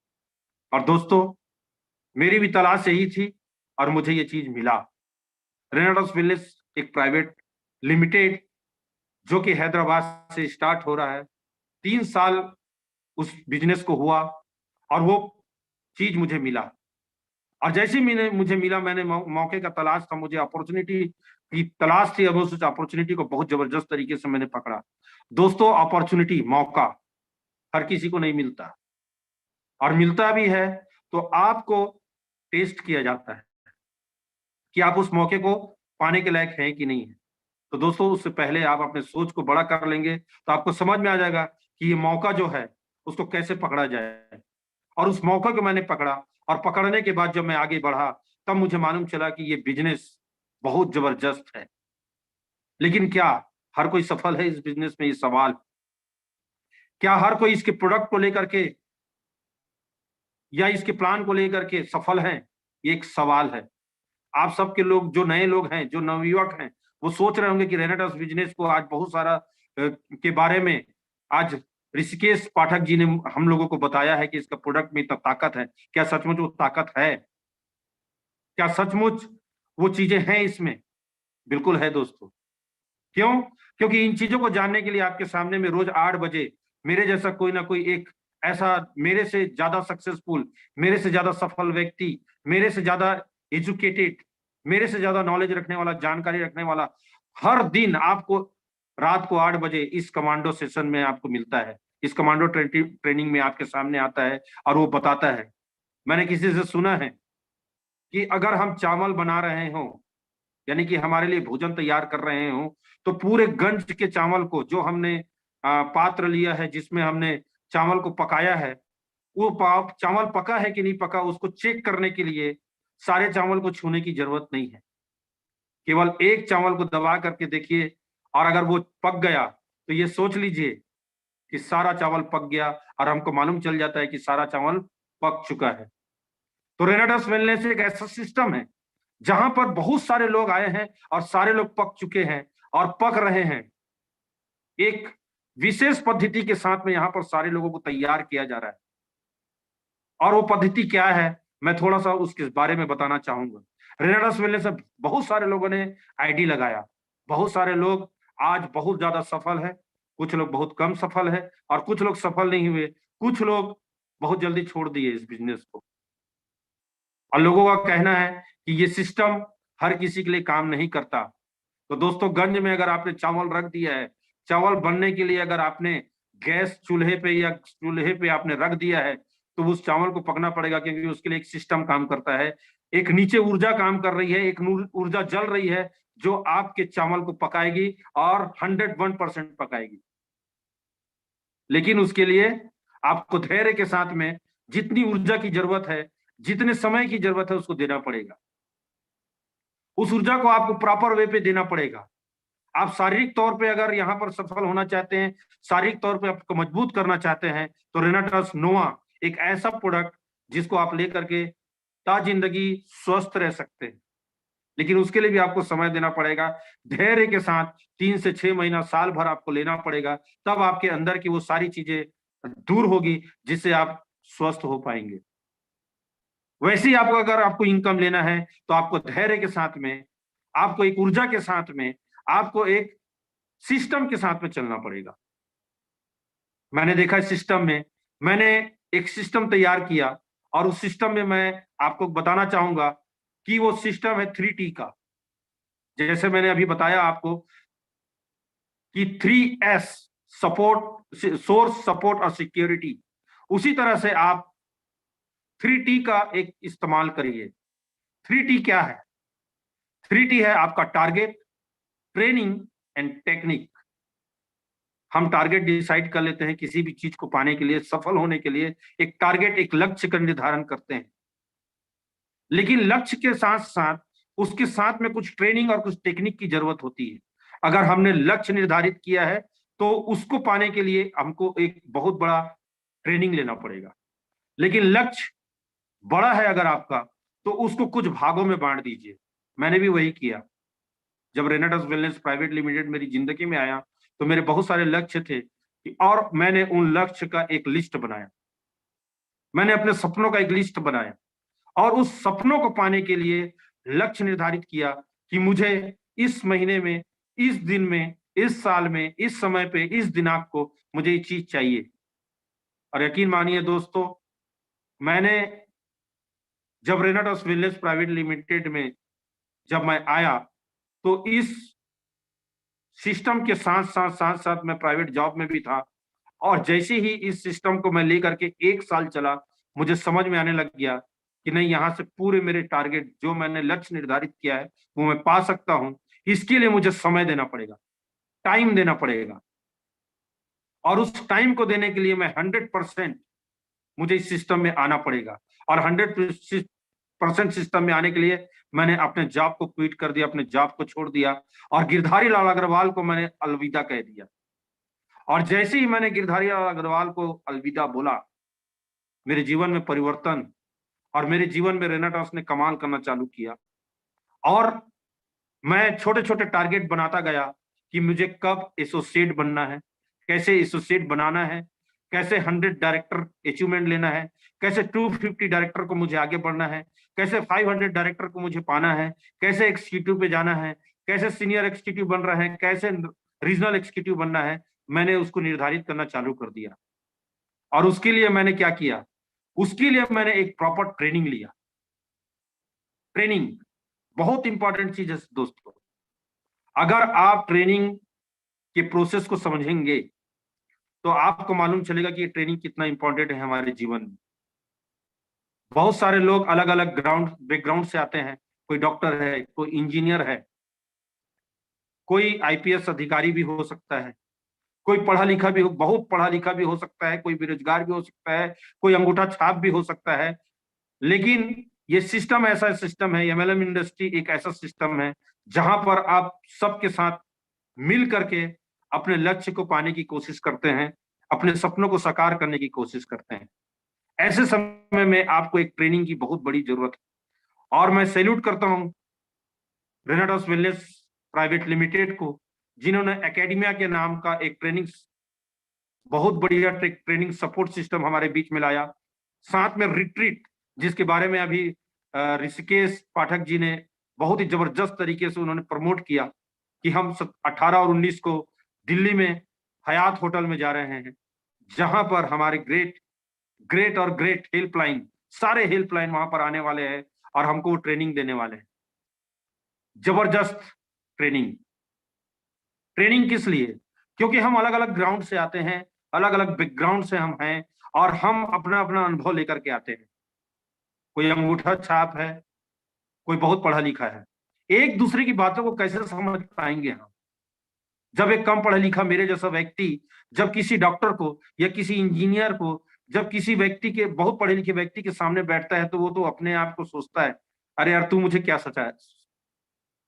और दोस्तों, मेरी भी तलाश यही थी और मुझे ये चीज मिला। रेनेडस वेलनेस एक प्राइवेट लिमिटेड जो कि हैदराबाद से स्टार्ट हो रहा है, 3 साल उस बिजनेस को हुआ और वो चीज मुझे मिला। और जैसे ही मुझे मिला, मैंने मौके का तलाश था, मुझे अपॉर्चुनिटी की तलाश थी, और उस अपॉर्चुनिटी को बहुत जबरदस्त तरीके से मैंने पकड़ा। दोस्तों, अपॉर्चुनिटी, मौका हर किसी को नहीं मिलता, और मिलता भी है तो आपको टेस्ट किया जाता है कि आप उस मौके को पाने के लायक हैं कि नहीं है। तो दोस्तों, उससे पहले आप अपने सोच को बड़ा कर लेंगे तो आपको समझ में आ जाएगा कि ये मौका जो है उसको कैसे पकड़ा जाए। और उस मौके को मैंने पकड़ा, और पकड़ने के बाद जब मैं आगे बढ़ा तब मुझे मालूम चला कि ये बिजनेस बहुत जबरदस्त है। लेकिन क्या हर कोई सफल है इस बिजनेस में? ये सवाल। क्या हर कोई इसके प्रोडक्ट को लेकर के या इसके प्लान को लेकर के सफल है? ये एक सवाल है। आप सबके लोग, जो नए लोग हैं, जो नवयुवक हैं, वो सोच रहे होंगे कि रेनेडस बिजनेस को आज बहुत सारा के बारे में आज ऋषिकेश पाठक जी ने हम लोगों को बताया है कि इसका प्रोडक्ट में इतना ताकत है। क्या सचमुच वो ताकत है? क्या सचमुच वो चीजें हैं इसमें? बिल्कुल है दोस्तों। क्यों? क्योंकि इन चीजों को जानने के लिए आपके सामने में रोज 8 बजे मेरे जैसा कोई ना कोई एक ऐसा मेरे से ज्यादा सक्सेसफुल, मेरे से ज्यादा सफल व्यक्ति, मेरे से ज्यादा एजुकेटेड, मेरे से ज्यादा नॉलेज रखने वाला, जानकारी रखने वाला, हर दिन आपको रात को 8 बजे इस कमांडो सेशन में आपको मिलता है। इस कमांडो ट्रेनिंग में आपके सामने आता है और वो बताता है। मैंने किसी से सुना है कि अगर हम चावल बना रहे हों, यानी कि हमारे लिए भोजन तैयार कर रहे हों, तो पूरे गंज के चावल को, जो हमने पात्र लिया है जिसमें हमने चावल को पकाया है, वो चावल पका है कि नहीं पका, उसको चेक करने के लिए सारे चावल को छूने की जरूरत नहीं है। केवल एक चावल को दबा करके देखिए, और अगर वो पक गया तो ये सोच लीजिए कि सारा चावल पक गया, और हमको मालूम चल जाता है कि सारा चावल पक चुका है। तो रेनेडस वेलनेस एक ऐसा सिस्टम है जहां पर बहुत सारे लोग आए हैं और सारे लोग पक चुके हैं और पक रहे हैं। एक विशेष पद्धति के साथ में यहां पर सारे लोगों को तैयार किया जा रहा है। और वो पद्धति क्या है, मैं थोड़ा सा उसके बारे में बताना चाहूंगा। रेनाडस वेलनेस से बहुत सारे लोगों ने आईडी लगाया, बहुत सारे लोग आज बहुत ज्यादा सफल है, कुछ लोग बहुत कम सफल है, और कुछ लोग सफल नहीं हुए, कुछ लोग बहुत जल्दी छोड़ दिए इस बिजनेस को। और लोगों का कहना है कि ये सिस्टम हर किसी के लिए काम नहीं करता। तो दोस्तों, गंज में अगर आपने चावल रख दिया है, चावल बनने के लिए अगर आपने गैस चूल्हे पे या चूल्हे पे आपने रख दिया है, तो उस चावल को पकना पड़ेगा, क्योंकि उसके लिए एक सिस्टम काम करता है, एक नीचे ऊर्जा काम कर रही है, एक ऊर्जा जल रही है जो आपके चावल को पकाएगी और 101% पकाएगी। लेकिन उसके लिए आपको धैर्य के साथ में जितनी ऊर्जा की जरूरत है, जितने समय की जरूरत है, उसको देना पड़ेगा। उस ऊर्जा को आपको प्रॉपर वे पे देना पड़ेगा। आप शारीरिक तौर पे अगर यहाँ पर सफल होना चाहते हैं, शारीरिक तौर पे आपको मजबूत करना चाहते हैं, तो रेनाटस नोवा एक ऐसा प्रोडक्ट जिसको आप लेकर के ता जिंदगी स्वस्थ रह सकते हैं। लेकिन उसके लिए भी आपको समय देना पड़ेगा, धैर्य के साथ 3 से 6 महीना, साल भर आपको लेना पड़ेगा, तब आपके अंदर की वो सारी चीजें दूर होगी जिससे आप स्वस्थ हो पाएंगे। वैसे ही आपको अगर आपको इनकम लेना है, तो आपको धैर्य के साथ में, आपको एक ऊर्जा के साथ में, आपको एक सिस्टम के साथ में चलना पड़ेगा। मैंने देखा इस सिस्टम में, मैंने एक सिस्टम तैयार किया, और उस सिस्टम में मैं आपको बताना चाहूंगा कि वो सिस्टम है 3T का। जैसे मैंने अभी बताया आपको कि 3S, सपोर्ट, सोर्स, सपोर्ट और सिक्योरिटी, उसी तरह से आप 3T का एक इस्तेमाल करिए। 3T क्या है? 3T है आपका टारगेट, ट्रेनिंग एंड टेक्निक। हम टारगेट डिसाइड कर लेते हैं किसी भी चीज को पाने के लिए, सफल होने के लिए एक टारगेट, एक लक्ष्य का निर्धारण करते हैं। लेकिन लक्ष्य के साथ साथ उसके साथ में कुछ ट्रेनिंग और कुछ टेक्निक की जरूरत होती है। अगर हमने लक्ष्य निर्धारित किया है, तो उसको पाने के लिए हमको एक बहुत बड़ा ट्रेनिंग लेना पड़ेगा। लेकिन लक्ष्य बड़ा है अगर आपका, तो उसको कुछ भागों में बांट दीजिए। मैंने भी वही किया। जब रेनाटस वेलनेस प्राइवेट लिमिटेड मेरी जिंदगी में आया, तो मेरे बहुत सारे लक्ष्य थे, और मैंने उन लक्ष्य का एक लिस्ट बनाया। मैंने अपने सपनों का एक लिस्ट बनाया, और उस सपनों को पाने के लिए लक्ष्य निर्धारित किया कि मुझे इस महीने में, इस दिन में, इस साल में, इस समय पे, इस दिनांक को मुझे ये चीज चाहिए। और यकीन मानिए दोस्तों, मैंने जब रेनाटस वेलनेस प्राइवेट लिमिटेड में जब मैं आया, तो इस सिस्टम के साथ साथ मैं प्राइवेट जॉब में भी था। और जैसे ही इस सिस्टम को मैं लेकर के 1 साल चला, मुझे समझ में आने लग गया कि नहीं, यहाँ से पूरे मेरे टारगेट, जो मैंने लक्ष्य निर्धारित किया है, वो मैं पा सकता हूँ। इसके लिए मुझे समय देना पड़ेगा, टाइम देना पड़ेगा, और उस टाइम को देने के लिए मैं 100% मुझे इस सिस्टम में आना पड़ेगा। और 100% सिस्टम में आने के लिए मैंने अपने जॉब को क्विट कर दिया, अपने जॉब को छोड़ दिया, और गिरधारी लाल अग्रवाल को मैंने अलविदा कह दिया। और जैसे ही मैंने गिरधारी लाल अग्रवाल को अलविदा बोला, मेरे जीवन में परिवर्तन, और मेरे जीवन में रेनाटस ने कमाल करना चालू किया। और मैं छोटे छोटे टारगेट बनाता गया कि मुझे कब एसोसिएट बनना है, कैसे एसोसिएट बनाना है, कैसे 100 डायरेक्टर अचीवमेंट लेना है, कैसे 250 डायरेक्टर को मुझे आगे बढ़ना है, कैसे 500 डायरेक्टर को मुझे पाना है, कैसे एक्जीक्यूटिव पे जाना है, कैसे सीनियर एक्जीक्यूटिव बन रहा है, कैसे रीजनल एक्जीक्यूटिव बनना है। मैंने उसको निर्धारित करना चालू कर दिया। और उसके लिए मैंने क्या किया? उसके लिए मैंने एक प्रॉपर ट्रेनिंग लिया। ट्रेनिंग बहुत इंपॉर्टेंट चीज है दोस्तों। अगर आप ट्रेनिंग के प्रोसेस को समझेंगे, तो आपको मालूम चलेगा कि ये ट्रेनिंग कितना इंपॉर्टेंट है हमारे जीवन में। बहुत सारे लोग अलग अलग बैकग्राउंड से आते हैं। कोई डॉक्टर है, कोई इंजीनियर है, कोई आईपीएस अधिकारी भी हो सकता है, कोई पढ़ा लिखा भी हो, बहुत पढ़ा लिखा भी हो सकता है, कोई बेरोजगार भी हो सकता है, कोई अंगूठा छाप भी हो सकता है। लेकिन ये सिस्टम ऐसा सिस्टम है, एमएलएम इंडस्ट्री एक ऐसा सिस्टम है जहां पर आप सबके साथ मिल करके अपने लक्ष्य को पाने की कोशिश करते हैं, अपने सपनों को साकार करने की कोशिश करते हैं। ऐसे समय में आपको एक ट्रेनिंग की बहुत बड़ी जरूरत है। और मैं सैल्यूट करता हूं रेनाटस वेलनेस प्राइवेट लिमिटेड को, जिन्होंने एकेडमिया के नाम का एक ट्रेनिंग, बहुत बढ़िया ट्रेनिंग सपोर्ट सिस्टम हमारे बीच में लाया। साथ में रिट्रीट, जिसके बारे में अभी ऋषिकेश पाठक जी ने बहुत ही जबरदस्त तरीके से उन्होंने प्रमोट किया कि हम 18 और 19 को दिल्ली में हयात होटल में जा रहे हैं, जहां पर हमारे ग्रेट और ग्रेट हेल्पलाइन, सारे हेल्पलाइन वहां पर आने वाले हैं और हमको ट्रेनिंग देने वाले हैं। जबरदस्त ट्रेनिंग। ट्रेनिंग किस लिए? क्योंकि हम अलग अलग ग्राउंड से आते हैं, अलग अलग बैकग्राउंड से हम हैं, और हम अपना अपना अनुभव लेकर के आते हैं। कोई अंगूठा छाप है, कोई बहुत पढ़ा लिखा है। एक दूसरे की बातों को कैसे समझ पाएंगे हम? जब एक कम पढ़ा लिखा मेरे जैसा व्यक्ति जब किसी डॉक्टर को या किसी इंजीनियर को, जब किसी व्यक्ति के, बहुत पढ़े लिखे व्यक्ति के सामने बैठता है, तो वो तो अपने आप को सोचता है, अरे यार तू मुझे क्या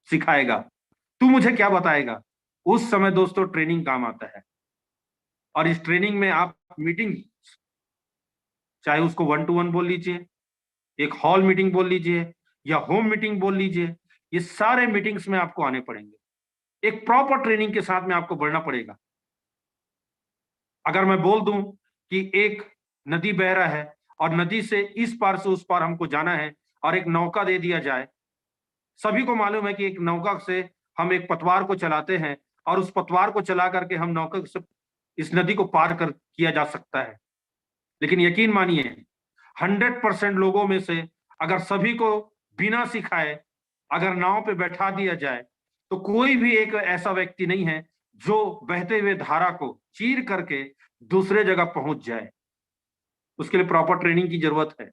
सिखाएगा, तू मुझे क्या बताएगा। उस समय दोस्तों ट्रेनिंग काम आता है। और इस ट्रेनिंग में आप मीटिंग, चाहे उसको 1 to 1 बोल लीजिए, एक हॉल मीटिंग बोल लीजिए, या होम मीटिंग बोल लीजिए, ये सारे मीटिंग्स में आपको आने पड़ेंगे। एक प्रॉपर ट्रेनिंग के साथ में आपको बढ़ना पड़ेगा। अगर मैं बोल दूं कि एक नदी बह रहा है और नदी से इस पार से उस पार हमको जाना है, और एक नौका दे दिया जाए, सभी को मालूम है कि एक नौका से हम एक पतवार को चलाते हैं, और उस पतवार को चला करके हम नौका से इस नदी को पार कर किया जा सकता है। लेकिन यकीन मानिए 100% लोगों में से अगर सभी को बिना सिखाए अगर नाव पे बैठा दिया जाए, तो कोई भी एक ऐसा व्यक्ति नहीं है जो बहते हुए धारा को चीर करके दूसरे जगह पहुंच जाए। उसके लिए प्रॉपर ट्रेनिंग की जरूरत है।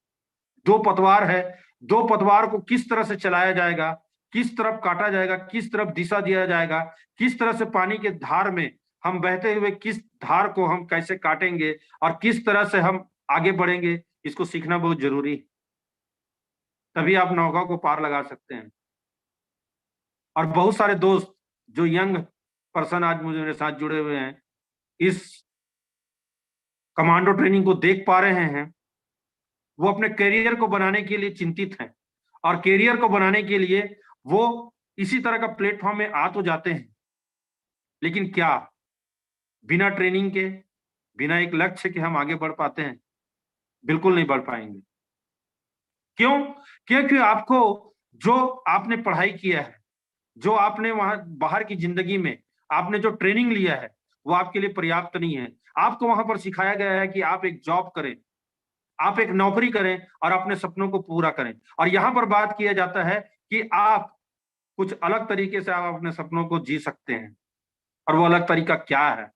दो पतवार है, दो पतवार को किस तरह से चलाया जाएगा, किस तरफ काटा जाएगा, किस तरफ दिशा दिया जाएगा, किस तरह से पानी के धार में हम बहते हुए किस धार को हम कैसे काटेंगे और किस तरह से हम आगे बढ़ेंगे, इसको सीखना बहुत जरूरी है। तभी आप नौका को पार लगा सकते हैं। और बहुत सारे दोस्त जो यंग पर्सन आज मेरे साथ जुड़े हुए हैं, इस कमांडो ट्रेनिंग को देख पा रहे हैं, वो अपने करियर को बनाने के लिए चिंतित हैं, और करियर को बनाने के लिए वो इसी तरह का प्लेटफॉर्म में आ तो जाते हैं, लेकिन क्या बिना ट्रेनिंग के, बिना एक लक्ष्य के हम आगे बढ़ पाते हैं? बिल्कुल नहीं बढ़ पाएंगे। क्यों? क्योंकि आपको, जो आपने पढ़ाई किया है, जो आपने वहां बाहर की जिंदगी में आपने जो ट्रेनिंग लिया है, वो आपके लिए पर्याप्त नहीं है। आपको वहां पर सिखाया गया है कि आप एक जॉब करें, आप एक नौकरी करें और अपने सपनों को पूरा करें। और यहां पर बात किया जाता है कि आप कुछ अलग तरीके से आप अपने सपनों को जी सकते हैं। और वो अलग तरीका क्या है?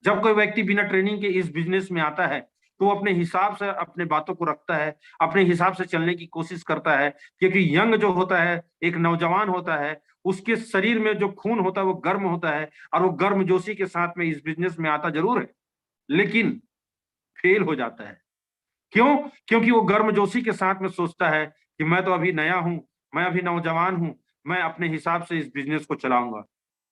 जब कोई व्यक्ति बिना ट्रेनिंग के इस बिजनेस में आता है, तो अपने हिसाब से अपने बातों को रखता है, अपने हिसाब से चलने की कोशिश करता है। क्योंकि यंग जो होता है, एक नौजवान होता है, उसके शरीर में जो खून होता है वो गर्म होता है, और वो गर्मजोशी के साथ में इस बिजनेस में आता जरूर है, लेकिन फेल हो जाता है। क्यों? क्योंकि वो गर्मजोशी के साथ में सोचता है कि मैं तो अभी नया हूं, मैं अभी नौजवान हूं, मैं अपने हिसाब से इस बिजनेस को चलाऊंगा।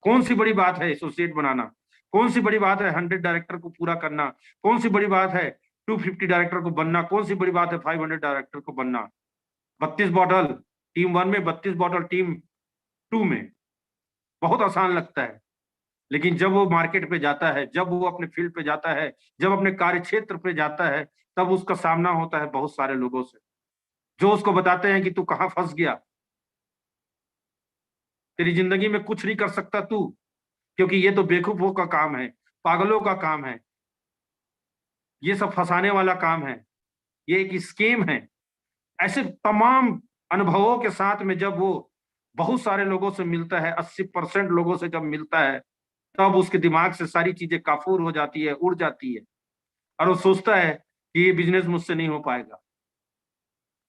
कौन सी बड़ी बात है एसोसिएट बनाना? कौन सी बड़ी बात है 100 डायरेक्टर को पूरा करना? कौन सी बड़ी बात है 250 डायरेक्टर को बनना? कौन सी बड़ी बात है 500 डायरेक्टर को बनना? 32 बॉटल टीम 1 में, 32 बॉटल टीम 2 में, बहुत आसान लगता है। लेकिन जब वो मार्केट पे जाता है, जब वो अपने फील्ड पे जाता है, जब अपने कार्य क्षेत्र पे जाता है, तब उसका सामना होता है बहुत सारे लोगों से, जो उसको बताते हैं कि तू कहां फंस गया, तेरी जिंदगी में कुछ नहीं कर सकता तू, क्योंकि ये तो बेवकूफों का काम है, पागलों का काम है, ये सब फंसाने वाला काम है, ये एक स्कीम है। ऐसे तमाम अनुभवों के साथ में जब वो बहुत सारे लोगों से मिलता है, 80% लोगों से जब मिलता है, तब उसके दिमाग से सारी चीजें काफूर हो जाती है, उड़ जाती है, और वो सोचता है कि ये बिजनेस मुझसे नहीं हो पाएगा।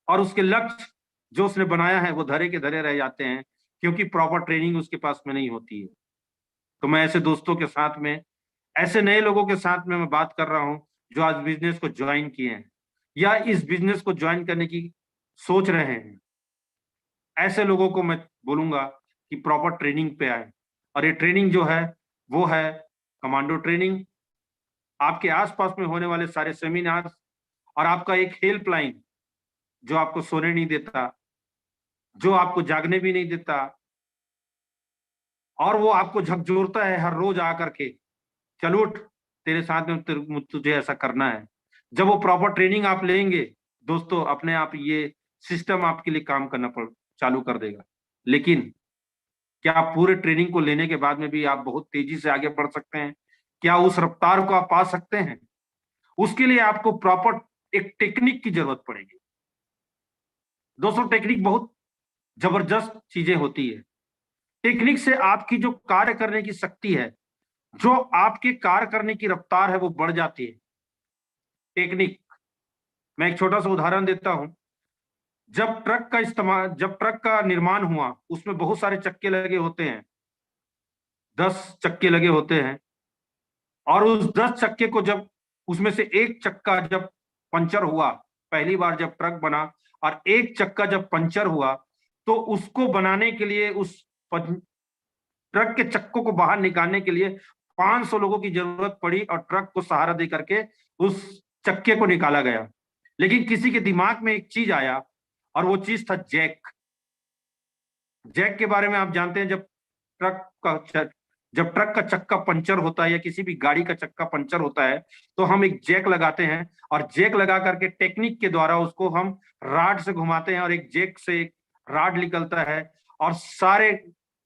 और उसके लक्ष्य जो उसने बनाया है वो धरे के धरे रह जाते हैं, क्योंकि प्रॉपर ट्रेनिंग उसके पास में नहीं होती है। तो मैं ऐसे दोस्तों के साथ में, ऐसे नए लोगों के साथ में मैं बात कर रहा हूं, जो आज बिजनेस को ज्वाइन किए हैं या इस बिजनेस को ज्वाइन करने की सोच रहे हैं। ऐसे लोगों को मैं बोलूंगा कि प्रॉपर ट्रेनिंग पे आए। और ये ट्रेनिंग जो है वो है कमांडो ट्रेनिंग। आपके आसपास में होने वाले सारे सेमिनार, और आपका एक हेल्पलाइन जो आपको सोने नहीं देता, जो आपको जागने भी नहीं देता, और वो आपको झकझोरता है हर रोज आकर के, चल उठ, तेरे साथ में तुझे ऐसा करना है। जब वो प्रॉपर ट्रेनिंग आप लेंगे दोस्तों, अपने आप ये सिस्टम आपके लिए काम करना चालू कर देगा। लेकिन क्या आप पूरे ट्रेनिंग को लेने के बाद में भी आप बहुत तेजी से आगे बढ़ सकते हैं? क्या उस रफ्तार को आप पा सकते हैं? उसके लिए आपको प्रॉपर एक टेक्निक की जरूरत पड़ेगी दोस्तों। टेक्निक बहुत जबरदस्त चीजें होती है। टेक्निक से आपकी जो कार्य करने की शक्ति है, जो आपके कार्य करने की रफ्तार है, वो बढ़ जाती है। टेक्निक, मैं एक छोटा सा उदाहरण देता हूं। जब ट्रक का निर्माण हुआ, उसमें बहुत सारे चक्के लगे होते हैं, 10 चक्के लगे होते हैं। और उस 10 चक्के को जब उसमें से एक चक्का जब पंचर हुआ, पहली बार जब ट्रक बना और एक चक्का जब पंचर हुआ, तो उसको बनाने के लिए, उस ट्रक के चक्कों को बाहर निकालने के लिए 500 लोगों की जरूरत पड़ी और ट्रक को सहारा दे करके उस चक्के को निकाला गया। लेकिन किसी के दिमाग में एक चीज आया और वो चीज था जैक। जैक के बारे में आप जानते हैं, जब ट्रक का चक्का पंचर होता है या किसी भी गाड़ी का चक्का पंचर होता है, तो हम एक जैक लगाते हैं और जैक लगा करके टेक्निक के द्वारा उसको हम राड से घुमाते हैं और एक जैक से एक राड निकलता है और सारे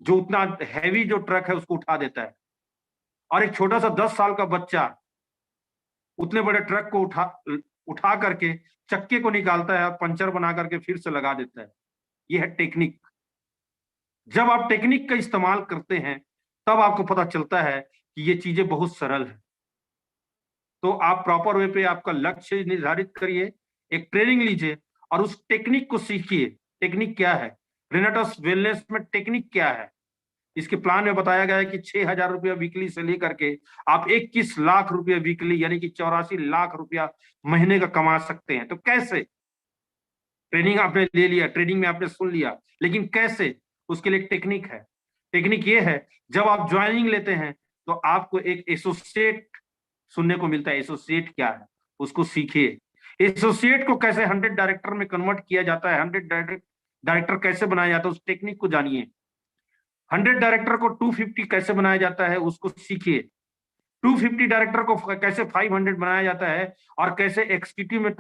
जो उतना हैवी जो ट्रक है उसको उठा देता है। और एक छोटा सा 10 साल का बच्चा उतने बड़े ट्रक को उठा करके चक्के को निकालता है और पंचर बना करके फिर से लगा देता है। यह है टेक्निक। जब आप टेक्निक का इस्तेमाल करते हैं, तब आपको पता चलता है कि ये चीजें बहुत सरल है। तो आप प्रॉपर वे पे आपका लक्ष्य निर्धारित करिए, एक ट्रेनिंग लीजिए और उस टेक्निक को सीखिए। टेक्निक क्या है? रेनेटस वेलनेस में टेक्निक क्या है? इसके प्लान में बताया गया है कि 6,000 रुपया वीकली से लेकर के आप 21 लाख रुपया वीकली, यानी कि 84 लाख रुपया महीने का कमा सकते हैं। तो कैसे? ट्रेनिंग आपने ले लिया, ट्रेनिंग में आपने सुन लिया, लेकिन कैसे? उसके लिए एक टेक्निक है। टेक्निक ये है, जब आप ज्वाइनिंग लेते हैं तो आपको एक एसोसिएट सुनने को मिलता है। एसोसिएट क्या है, उसको सीखिए। एसोसिएट को कैसे 100 डायरेक्टर में कन्वर्ट किया जाता है, 100 डायरेक्टर कैसे बनाया जाता है, उस टेक्निक को जानिए। 100 डायरेक्टर को 250 कैसे बनाया जाता है, उसको सीखिए। 250 डायरेक्टर को कैसे 500 बनाया जाता है और कैसे एग्जीक्यूटिव में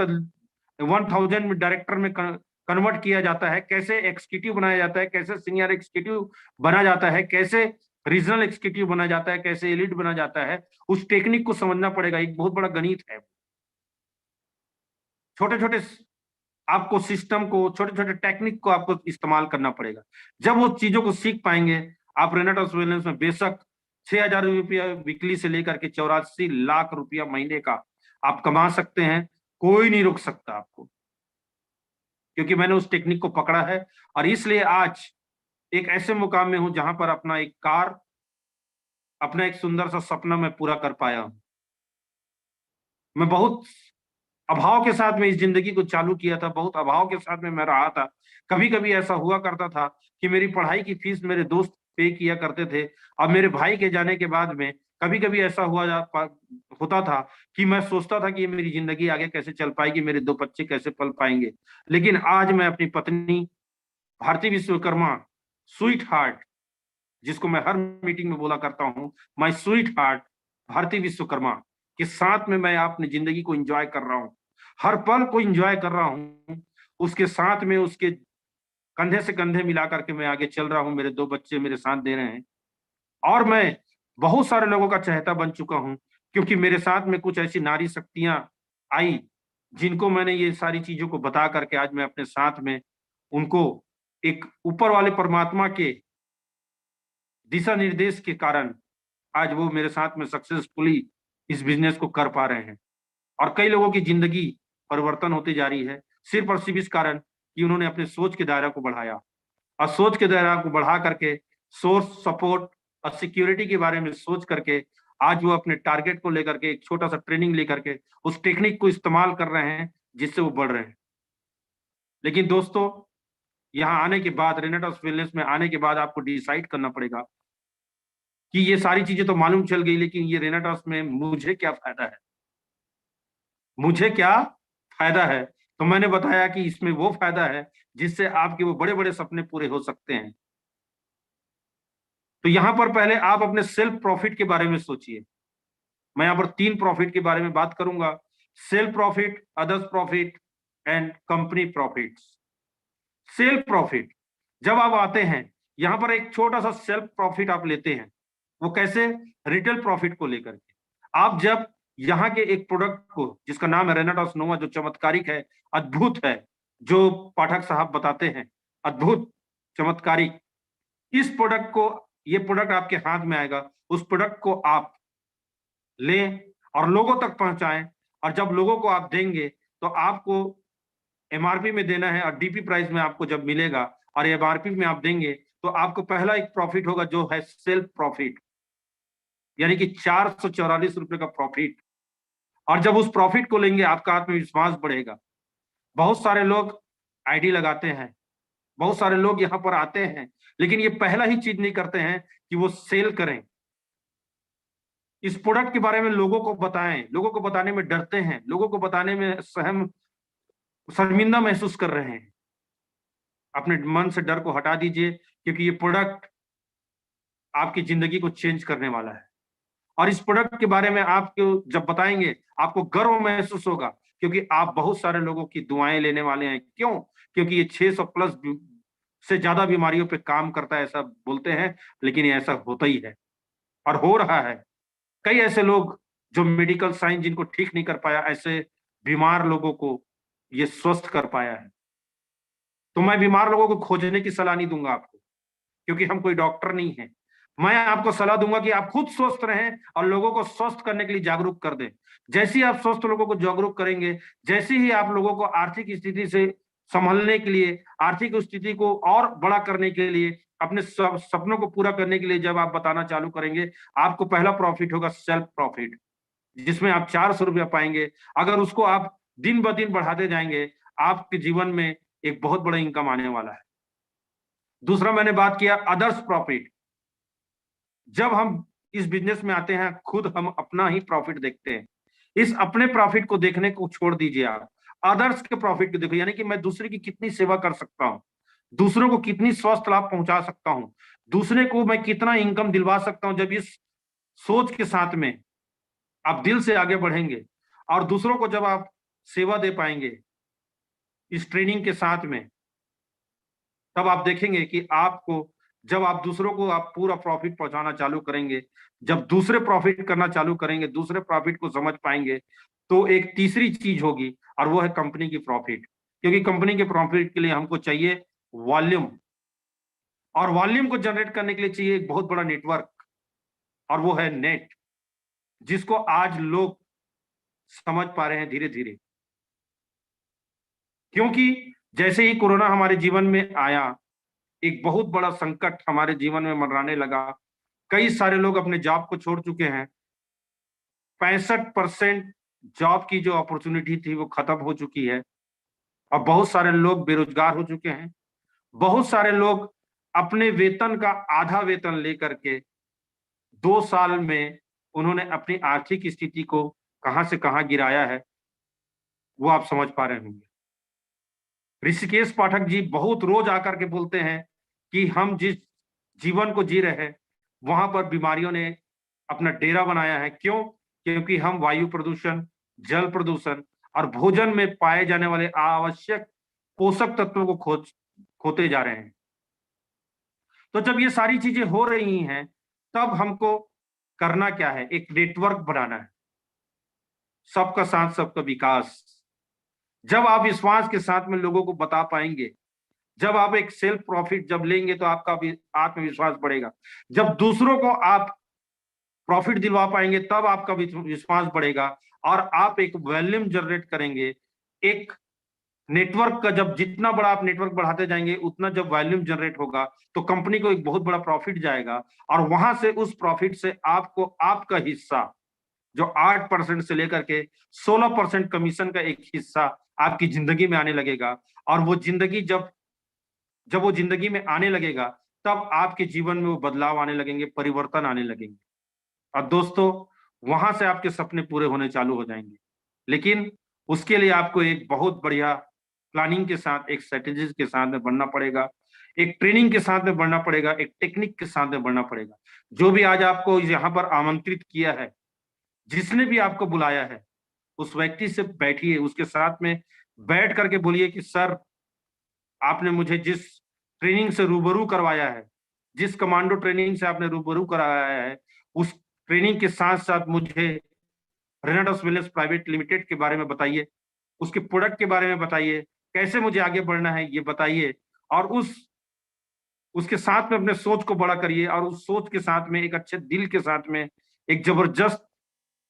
1000 में डायरेक्टर में कन्वर्ट किया जाता है, कैसे एग्जीक्यूटिव बनाया जाता है, कैसे सीनियर एग्जीक्यूटिव बना जाता है, कैसे रीजनल एग्जीक्यूटिव बना जाता है, कैसे एलिट बना जाता है, उस टेक्निक को समझना पड़ेगा। एक बहुत बड़ा गणित है। छोटे छोटे आपको सिस्टम को, छोटे छोटे टेक्निक को आपको इस्तेमाल करना पड़ेगा। जब वो चीजों को सीख पाएंगे, आप रेनेटस वेलनेस में बेशक 6,000 रुपया वीकली से लेकर के 84 लाख रुपया महीने का आप कमा सकते हैं। कोई नहीं रोक सकता आपको, क्योंकि मैंने उस टेक्निक को पकड़ा है और इसलिए आज एक ऐसे मुकाम में हूं जहां पर अपना एक सुंदर सा सपना मैं पूरा कर पाया हूं। मैं बहुत अभाव के साथ में इस जिंदगी को चालू किया था, बहुत अभाव के साथ में मैं रहा था। कभी कभी ऐसा हुआ करता था कि मेरी पढ़ाई की फीस मेरे दोस्त पे किया करते थे और मेरे भाई के जाने के बाद में कभी कभी ऐसा होता था कि मैं सोचता था कि ये मेरी जिंदगी आगे कैसे चल पाएगी, मेरे 2 बच्चे कैसे पल पाएंगे। लेकिन आज मैं अपनी पत्नी भारती विश्वकर्मा, स्वीट हार्ट, जिसको मैं हर मीटिंग में बोला करता हूँ, my sweetheart Bharti Vishwakarma के साथ में मैं अपनी जिंदगी को एंजॉय कर रहा हूँ, हर पल को एंजॉय कर रहा हूँ। उसके साथ में, उसके कंधे से कंधे मिला करके मैं आगे चल रहा हूँ। मेरे 2 बच्चे मेरे साथ दे रहे हैं और मैं बहुत सारे लोगों का चहेता बन चुका हूँ, क्योंकि मेरे साथ में कुछ ऐसी नारी शक्तियां आई जिनको मैंने ये सारी चीजों को बता करके आज मैं अपने साथ में उनको एक ऊपर वाले परमात्मा के दिशा निर्देश के कारण आज वो मेरे साथ में सक्सेसफुली इस बिजनेस को कर पा रहे हैं। और कई लोगों की जिंदगी परिवर्तन होती जा रही है, सिर्फ और सिर्फ इस कारण कि उन्होंने अपने सोच के दायरा को बढ़ाया और सोच के दायरा को बढ़ा करके सोर्स, सपोर्ट और सिक्योरिटी के बारे में सोच करके आज वो अपने टारगेट को लेकर के एक छोटा सा ट्रेनिंग लेकर के उस टेक्निक को इस्तेमाल कर रहे हैं, जिससे वो बढ़ रहे हैं। लेकिन दोस्तों, यहाँ आने के बाद, रेनेटस वेलनेस में आने के बाद आपको डिसाइड करना पड़ेगा कि ये सारी चीजें तो मालूम चल गई, लेकिन ये रेनेटस में मुझे क्या फायदा है, मुझे क्या फायदा है। तो मैंने बताया कि इसमें वो फायदा है जिससे आपके वो बड़े बड़े सपने पूरे हो सकते हैं। तो यहां पर पहले आप अपने सेल्फ प्रॉफिट के बारे में सोचिए। मैं यहाँ पर 3 प्रॉफिट के बारे में बात करूंगा sale profit, others profit and company profits. Sale profit, जब आप आते हैं यहां पर एक छोटा सा सेल्फ प्रॉफिट आप लेते हैं। वो कैसे? रिटेल प्रॉफिट को लेकर के। आप जब यहाँ के एक प्रोडक्ट को, जिसका नाम है रेनाटॉस नोवा, जो चमत्कारिक है, अद्भुत है, जो पाठक साहब बताते हैं, अद्भुत, चमत्कारिक, इस प्रोडक्ट को, ये प्रोडक्ट आपके हाथ में आएगा, उस प्रोडक्ट को आप लें और लोगों तक पहुंचाएं, और जब लोगों को आप देंगे तो आपको एमआरपी में देना है, और डीपी प्राइस में आपको जब मिलेगा और एमआरपी में आप देंगे तो आपको पहला एक प्रॉफिट होगा जो है सेल्फ प्रॉफिट, यानी कि 444 रुपए का प्रॉफिट। और जब उस प्रॉफिट को लेंगे आपका आत्मविश्वास बढ़ेगा। बहुत सारे लोग आईडी लगाते हैं, बहुत सारे लोग यहाँ पर आते हैं, लेकिन ये पहला ही चीज नहीं करते हैं कि वो सेल करें, इस प्रोडक्ट के बारे में लोगों को बताएं। लोगों को बताने में डरते हैं, लोगों को बताने में शर्मिंदा महसूस कर रहे हैं। अपने मन से डर को हटा दीजिए, क्योंकि ये प्रोडक्ट आपकी जिंदगी को चेंज करने वाला है। और इस प्रोडक्ट के बारे में आपको जब बताएंगे आपको गर्व महसूस होगा, क्योंकि आप बहुत सारे लोगों की दुआएं लेने वाले हैं। क्यों? क्योंकि ये 600 प्लस से ज्यादा बीमारियों पे काम करता है, ऐसा बोलते हैं, लेकिन ये ऐसा होता ही है और हो रहा है। कई ऐसे लोग जो मेडिकल साइंस जिनको ठीक नहीं कर पाया, ऐसे बीमार लोगों को ये स्वस्थ कर पाया है। तो मैं बीमार लोगों को खोजने की सलाह नहीं दूंगा आपको, क्योंकि हम कोई डॉक्टर नहीं है। मैं आपको सलाह दूंगा कि आप खुद स्वस्थ रहें और लोगों को स्वस्थ करने के लिए जागरूक कर दें। जैसे ही आप स्वस्थ लोगों को जागरूक करेंगे, जैसे ही आप लोगों को आर्थिक स्थिति से संभलने के लिए, आर्थिक स्थिति को और बड़ा करने के लिए, अपने सपनों को पूरा करने के लिए जब आप बताना चालू करेंगे, आपको पहला प्रॉफिट होगा सेल्फ प्रॉफिट, जिसमें आप 400 रुपया पाएंगे। अगर उसको आप दिन ब दिन बढ़ाते जाएंगे, आपके जीवन में एक बहुत बड़ा इनकम आने वाला है। दूसरा मैंने बात किया अदर्स प्रॉफिट। जब हम इस बिजनेस में आते हैं, खुद हम अपना ही प्रॉफिट देखते हैं। इस अपने प्रॉफिट को देखने को छोड़ दीजिए, आप अदर्स के प्रॉफिट को देखो, यानी कि मैं दूसरे की कितनी सेवा कर सकता हूं, दूसरों को कितनी स्वस्थ लाभ पहुंचा सकता हूं, दूसरे को मैं कितना इनकम दिलवा सकता हूं। जब इस सोच के साथ में आप दिल से आगे बढ़ेंगे और दूसरों को जब आप सेवा दे पाएंगे इस ट्रेनिंग के साथ में, तब आप देखेंगे कि आपको, जब आप दूसरों को आप पूरा प्रॉफिट पहुंचाना चालू करेंगे, जब दूसरे प्रॉफिट करना चालू करेंगे, दूसरे प्रॉफिट को समझ पाएंगे, तो एक तीसरी चीज होगी और वो है कंपनी की प्रॉफिट। क्योंकि कंपनी के प्रॉफिट के लिए हमको चाहिए वॉल्यूम, और वॉल्यूम को जनरेट करने के लिए चाहिए एक बहुत बड़ा नेटवर्क, और वो है नेट, जिसको आज लोग समझ पा रहे हैं धीरे धीरे। क्योंकि जैसे ही कोरोना हमारे जीवन में आया, एक बहुत बड़ा संकट हमारे जीवन में मंडराने लगा। कई सारे लोग अपने जॉब को छोड़ चुके हैं। 65% जॉब की जो अपॉर्चुनिटी थी वो खत्म हो चुकी है। अब बहुत सारे लोग बेरोजगार हो चुके हैं। बहुत सारे लोग अपने वेतन का आधा वेतन लेकर के 2 साल में उन्होंने अपनी आर्थिक स्थिति को कहां से कहां गिराया है, वो आप समझ पा रहे होंगे। ऋषिकेश पाठक जी बहुत रोज आकर के बोलते हैं कि हम जिस जीवन को जी रहे हैं वहां पर बीमारियों ने अपना डेरा बनाया है। क्यों? क्योंकि हम वायु प्रदूषण, जल प्रदूषण और भोजन में पाए जाने वाले आवश्यक पोषक तत्वों को खोते जा रहे हैं। तो जब ये सारी चीजें हो रही हैं, तब हमको करना क्या है? एक नेटवर्क बनाना है। सबका साथ सबका विकास। जब आप विश्वास के साथ में लोगों को बता पाएंगे, जब आप एक सेल्फ प्रॉफिट जब लेंगे, तो आपका भी आत्मविश्वास बढ़ेगा। जब दूसरों को आप प्रॉफिट दिलवा पाएंगे, तब आपका विश्वास बढ़ेगा और आप एक वॉल्यूम जनरेट करेंगे। एक नेटवर्क का, जब जितना बड़ा आप नेटवर्क बढ़ाते जाएंगे, उतना जब वॉल्यूम जनरेट होगा, तो कंपनी को एक बहुत बड़ा प्रॉफिट जाएगा, और वहां से उस प्रॉफिट से आपको आपका हिस्सा, जो 8% से लेकर के 16% कमीशन का एक हिस्सा आपकी जिंदगी में आने लगेगा। और वो जिंदगी जब वो जिंदगी में आने लगेगा, तब आपके जीवन में वो बदलाव आने लगेंगे, परिवर्तन आने लगेंगे। और दोस्तों, वहां से आपके सपने पूरे होने चालू हो जाएंगे। लेकिन उसके लिए आपको एक बहुत बढ़िया प्लानिंग के साथ, एक स्ट्रेटेजी के साथ में बढ़ना पड़ेगा, एक ट्रेनिंग के साथ में बढ़ना पड़ेगा, एक टेक्निक के साथ में बढ़ना पड़ेगा। जो भी आज आपको यहाँ पर आमंत्रित किया है, जिसने भी आपको बुलाया है, उस व्यक्ति से बैठिए, उसके साथ में बैठ करके बोलिए कि सर, आपने मुझे जिस ट्रेनिंग से रूबरू करवाया है, जिस कमांडो ट्रेनिंग से आपने रूबरू कराया है, उस ट्रेनिंग के साथ साथ मुझे रेनाटस वेलनेस प्राइवेट लिमिटेड के बारे में बताइए, उसके प्रोडक्ट के बारे में बताइए, कैसे मुझे आगे बढ़ना है ये बताइए, और उसके साथ में अपने सोच को बड़ा करिए, और उस सोच के साथ में एक अच्छे दिल के साथ में, एक जबरदस्त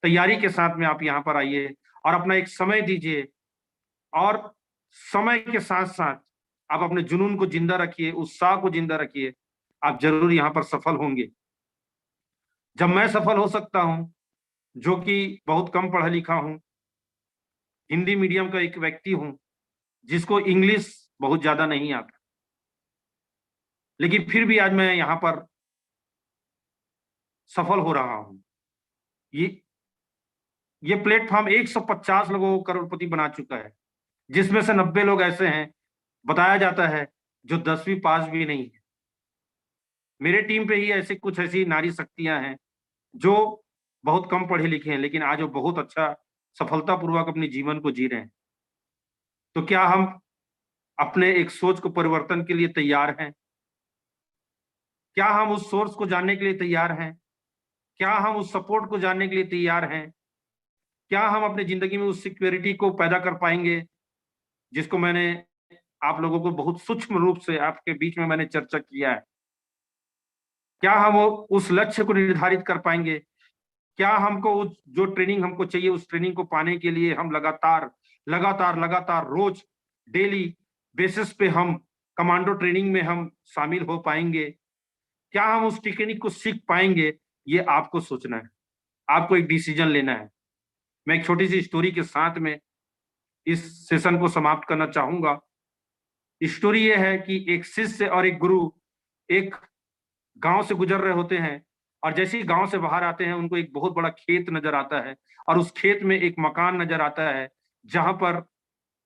तैयारी के साथ में आप यहाँ पर आइए और अपना एक समय दीजिए, और समय के साथ साथ आप अपने जुनून को जिंदा रखिए, उत्साह को जिंदा रखिए, आप जरूर यहाँ पर सफल होंगे। जब मैं सफल हो सकता हूँ, जो कि बहुत कम पढ़ा लिखा हूँ, हिंदी मीडियम का एक व्यक्ति हूँ, जिसको इंग्लिश बहुत ज्यादा नहीं आता, लेकिन फिर भी आज मैं यहाँ पर सफल हो रहा हूँ। ये ये प्लेटफॉर्म 150 लोगों को करोड़पति बना चुका है, जिसमें से 90 लोग ऐसे हैं, बताया जाता है, जो 10वीं पास भी नहीं है। मेरे टीम पे ही ऐसे कुछ ऐसी नारी शक्तियां हैं जो बहुत कम पढ़े लिखे हैं, लेकिन आज वो बहुत अच्छा सफलतापूर्वक अपने जीवन को जी रहे हैं। तो क्या हम अपने एक सोच को परिवर्तन के लिए तैयार हैं? क्या हम उस सोर्स को जानने के लिए तैयार हैं? क्या हम उस सपोर्ट को जानने के लिए तैयार हैं? क्या हम अपनी जिंदगी में उस सिक्योरिटी को पैदा कर पाएंगे, जिसको मैंने आप लोगों को बहुत सूक्ष्म रूप से आपके बीच में मैंने चर्चा किया है? क्या हम उस लक्ष्य को निर्धारित कर पाएंगे? क्या हमको जो ट्रेनिंग हमको चाहिए, उस ट्रेनिंग को पाने के लिए हम लगातार लगातार लगातार रोज डेली बेसिस पे हम कमांडो ट्रेनिंग में हम शामिल हो पाएंगे? क्या हम उस टेक्निक को सीख पाएंगे? ये आपको सोचना है, आपको एक डिसीजन लेना है। मैं एक छोटी सी स्टोरी के साथ में इस सेशन को समाप्त करना चाहूंगा। स्टोरी ये है कि एक शिष्य और एक गुरु एक गांव से गुजर रहे होते हैं, और जैसे ही गांव से बाहर आते हैं, उनको एक बहुत बड़ा खेत नजर आता है, और उस खेत में एक मकान नजर आता है, जहां पर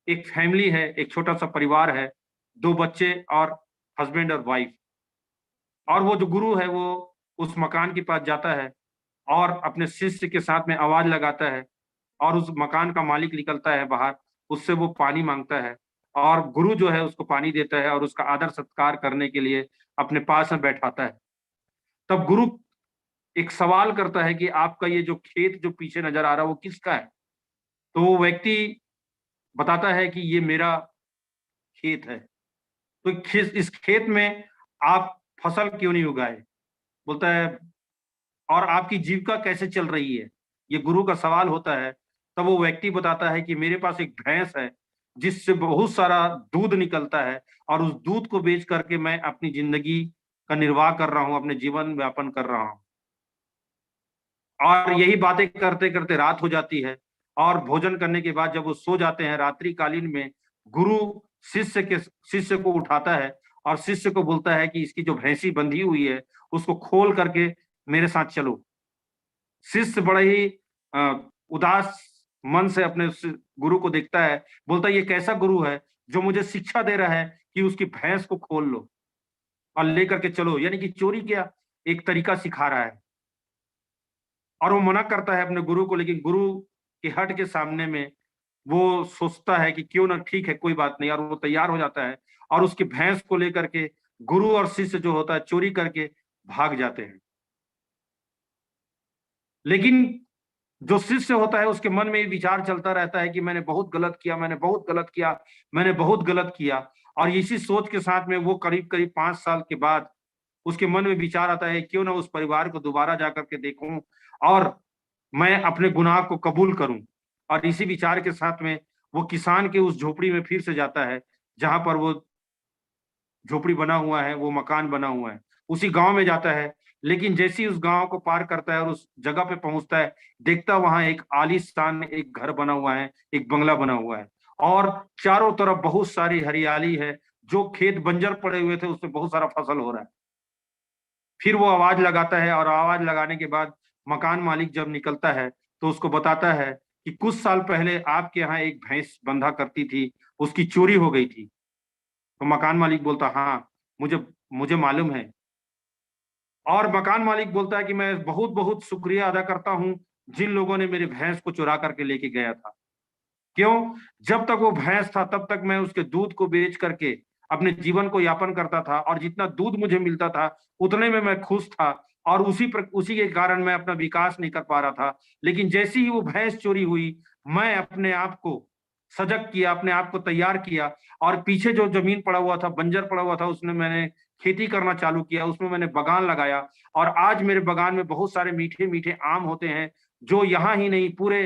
एक फैमिली है, एक छोटा सा परिवार है, 2 बच्चे और हस्बैंड और वाइफ। और वो जो गुरु है वो उस मकान के पास जाता है और अपने शिष्य के साथ में आवाज लगाता है, और उस मकान का मालिक निकलता है बाहर, उससे वो पानी मांगता है, और गुरु जो है उसको पानी देता है और उसका आदर सत्कार करने के लिए अपने पास में बैठाता है। तब गुरु एक सवाल करता है कि आपका ये जो खेत जो पीछे नजर आ रहा है वो किसका है? तो वो व्यक्ति बताता है कि ये मेरा खेत है। तो इस खेत में आप फसल क्यों नहीं उगाए? बोलता है, और आपकी जीविका कैसे चल रही है? ये गुरु का सवाल होता है। तब वो व्यक्ति बताता है कि मेरे पास एक भैंस है, जिससे बहुत सारा दूध निकलता है, और उस दूध को बेच करके मैं अपनी जिंदगी का निर्वाह कर रहा हूँ, अपने जीवन व्यापन कर रहा हूँ। और यही बातें करते करते रात हो जाती है, और भोजन करने के बाद जब वो सो जाते हैं रात्रि कालीन में, गुरु शिष्य को उठाता है और शिष्य को बोलता है कि इसकी जो भैंसी बंधी हुई है उसको खोल करके मेरे साथ चलो। शिष्य बड़ा ही उदास मन से अपने उस गुरु को देखता है, बोलता है ये कैसा गुरु है जो मुझे शिक्षा दे रहा है कि उसकी भैंस को खोल लो और लेकर के चलो, यानी कि चोरी का एक तरीका सिखा रहा है। और वो मना करता है अपने गुरु को, लेकिन गुरु के हट के सामने में वो सोचता है कि क्यों ना, ठीक है कोई बात नहीं, और वो तैयार हो जाता है और उसकी भैंस को लेकर के गुरु और शिष्य जो होता है चोरी करके भाग जाते हैं। लेकिन जो शिष्य होता है उसके मन में ये विचार चलता रहता है कि मैंने बहुत गलत किया, मैंने बहुत गलत किया, मैंने बहुत गलत किया। और इसी सोच के साथ में वो करीब करीब 5 साल के बाद उसके मन में विचार आता है, क्यों ना उस परिवार को दोबारा जाकर के देखूं और मैं अपने गुनाह को कबूल करूं। और इसी विचार के साथ में वो किसान के उस झोपड़ी में फिर से जाता है, जहां पर वो झोपड़ी बना हुआ है, वो मकान बना हुआ है, उसी गांव में जाता है। लेकिन जैसे ही उस गांव को पार करता है और उस जगह पे पहुंचता है, देखता वहां एक आलीशान एक घर बना हुआ है, एक बंगला बना हुआ है, और चारों तरफ बहुत सारी हरियाली है। जो खेत बंजर पड़े हुए थे उसमें बहुत सारा फसल हो रहा है। फिर वो आवाज लगाता है, और आवाज लगाने के बाद मकान मालिक जब निकलता है तो उसको बताता है कि कुछ साल पहले आपके यहाँ एक भैंस बंधा करती थी, उसकी चोरी हो गई थी। तो मकान मालिक बोलता, हाँ मुझे मुझे मालूम है। और मकान मालिक बोलता है कि मैं बहुत बहुत शुक्रिया अदा करता हूँ जिन लोगों ने मेरी भैंस को चुरा करके लेके गया था। क्यों? जब तक वो भैंस था तब तक मैं उसके दूध को बेच करके अपने जीवन को यापन करता था, और जितना दूध मुझे मिलता था उतने में मैं खुश था, और उसी के कारण मैं अपना विकास नहीं कर पा रहा था। लेकिन जैसे ही वो भैंस चोरी हुई, मैं अपने आप को सजग किया, अपने आप को तैयार किया, और पीछे जो जमीन पड़ा हुआ था, बंजर पड़ा हुआ था, उसमें मैंने खेती करना चालू किया, उसमें मैंने बागान लगाया, और आज मेरे बागान में बहुत सारे मीठे मीठे आम होते हैं, जो यहाँ ही नहीं पूरे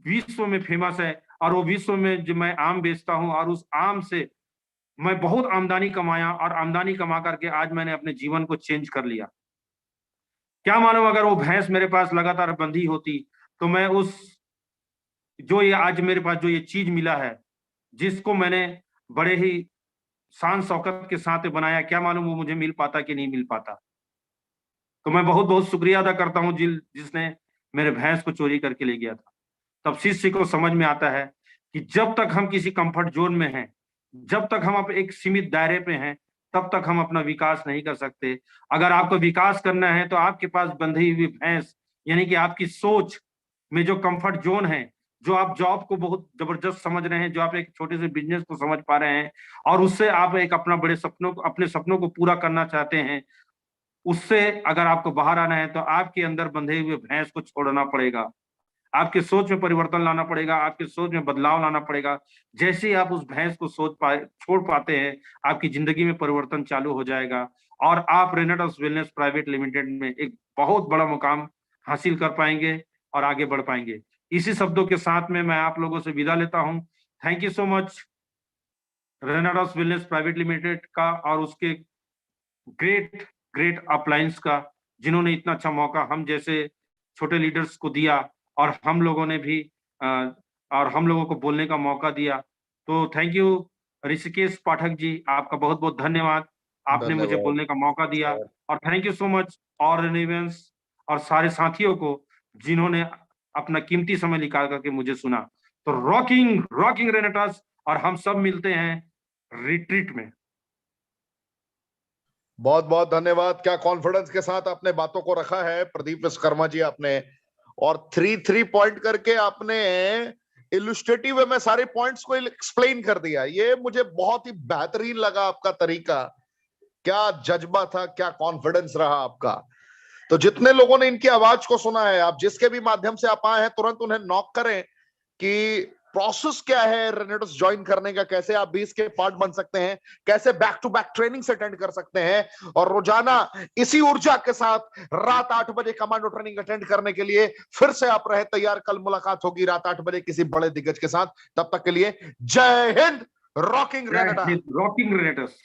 विश्व में फेमस है। और वो विश्व में जो मैं आम बेचता हूँ, और उस आम से मैं बहुत आमदनी कमाया, और आमदनी कमा करके आज मैंने अपने जीवन को चेंज कर लिया। क्या मालूम अगर वो भैंस मेरे पास लगातार बंधी होती, तो मैं उस जो ये आज मेरे पास जो ये चीज मिला है, जिसको मैंने बड़े ही शान शौकत के साथ बनाया, क्या मालूम वो मुझे मिल पाता कि नहीं मिल पाता। तो मैं बहुत बहुत शुक्रिया अदा करता हूँ जिसने मेरे भैंस को चोरी करके ले गया था। तब शिष्य को समझ में आता है कि जब तक हम किसी कंफर्ट जोन में हैं, जब तक हम एक सीमित दायरे पे हैं, तब तक हम अपना विकास नहीं कर सकते। अगर आपको विकास करना है तो आपके पास बंधी हुई भैंस, यानी कि आपकी सोच में जो कंफर्ट जोन है, जो आप जॉब को बहुत जबरदस्त समझ रहे हैं, जो आप एक छोटे से बिजनेस को समझ पा रहे हैं, और उससे आप एक अपने सपनों को पूरा करना चाहते हैं, उससे अगर आपको बाहर आना है तो आपके अंदर बंधे हुए भैंस को छोड़ना पड़ेगा। आपके सोच में परिवर्तन लाना पड़ेगा, आपके सोच में बदलाव लाना पड़ेगा। जैसे ही आप उस भैंस को छोड़ पाते हैं, आपकी जिंदगी में परिवर्तन चालू हो जाएगा, और आप रेनेटस वेलनेस प्राइवेट लिमिटेड में एक बहुत बड़ा मुकाम हासिल कर पाएंगे और आगे बढ़ पाएंगे। इसी शब्दों के साथ में मैं आप लोगों से विदा लेता हूं। Thank you so much रेनेटस wellness private limited का, और उसके ग्रेट ग्रेट अपलायंस का, जिन्होंने इतना अच्छा मौका हम जैसे छोटे लीडर्स को दिया, और हम लोगों ने भी और हम लोगों को बोलने का मौका दिया। तो थैंक यू ऋषिकेश पाठक जी, आपका बहुत बहुत धन्यवाद। आपने मुझे धन्यवाद बोलने का मौका दिया, सर। और थैंक यू सो मच और रेनिवेंस और सारे साथियों को जिन्होंने अपना कीमती समय निकाल करके मुझे सुना। तो रॉकिंग रॉकिंग रेनेटास, और हम सब मिलते हैं रिट्रीट में। बहुत बहुत धन्यवाद। क्या कॉन्फिडेंस के साथ आपने बातों को रखा है प्रदीप विश्वकर्मा जी आपने, और 3 पॉइंट करके आपने इलुस्ट्रेटिव वे में सारे पॉइंट्स को एक्सप्लेन कर दिया। ये मुझे बहुत ही बेहतरीन लगा आपका तरीका। क्या जज्बा था, क्या कॉन्फिडेंस रहा आपका। तो जितने लोगों ने इनकी आवाज को सुना है, आप जिसके भी माध्यम से आप आए हैं, तुरंत उन्हें नॉक करें कि प्रोसेस क्या है रेनेटस ज्वाइन करने का, कैसे आप भी इसके पार्ट बन सकते हैं, कैसे back to back trainings attend कर सकते हैं, और रोजाना इसी ऊर्जा के साथ रात 8 बजे कमांडो ट्रेनिंग अटेंड करने के लिए फिर से आप रहे तैयार। कल मुलाकात होगी रात 8 बजे किसी बड़े दिग्गज के साथ। तब तक के लिए जय हिंद, रॉकिंग रेनेटा। रॉकिंग रेनेटस।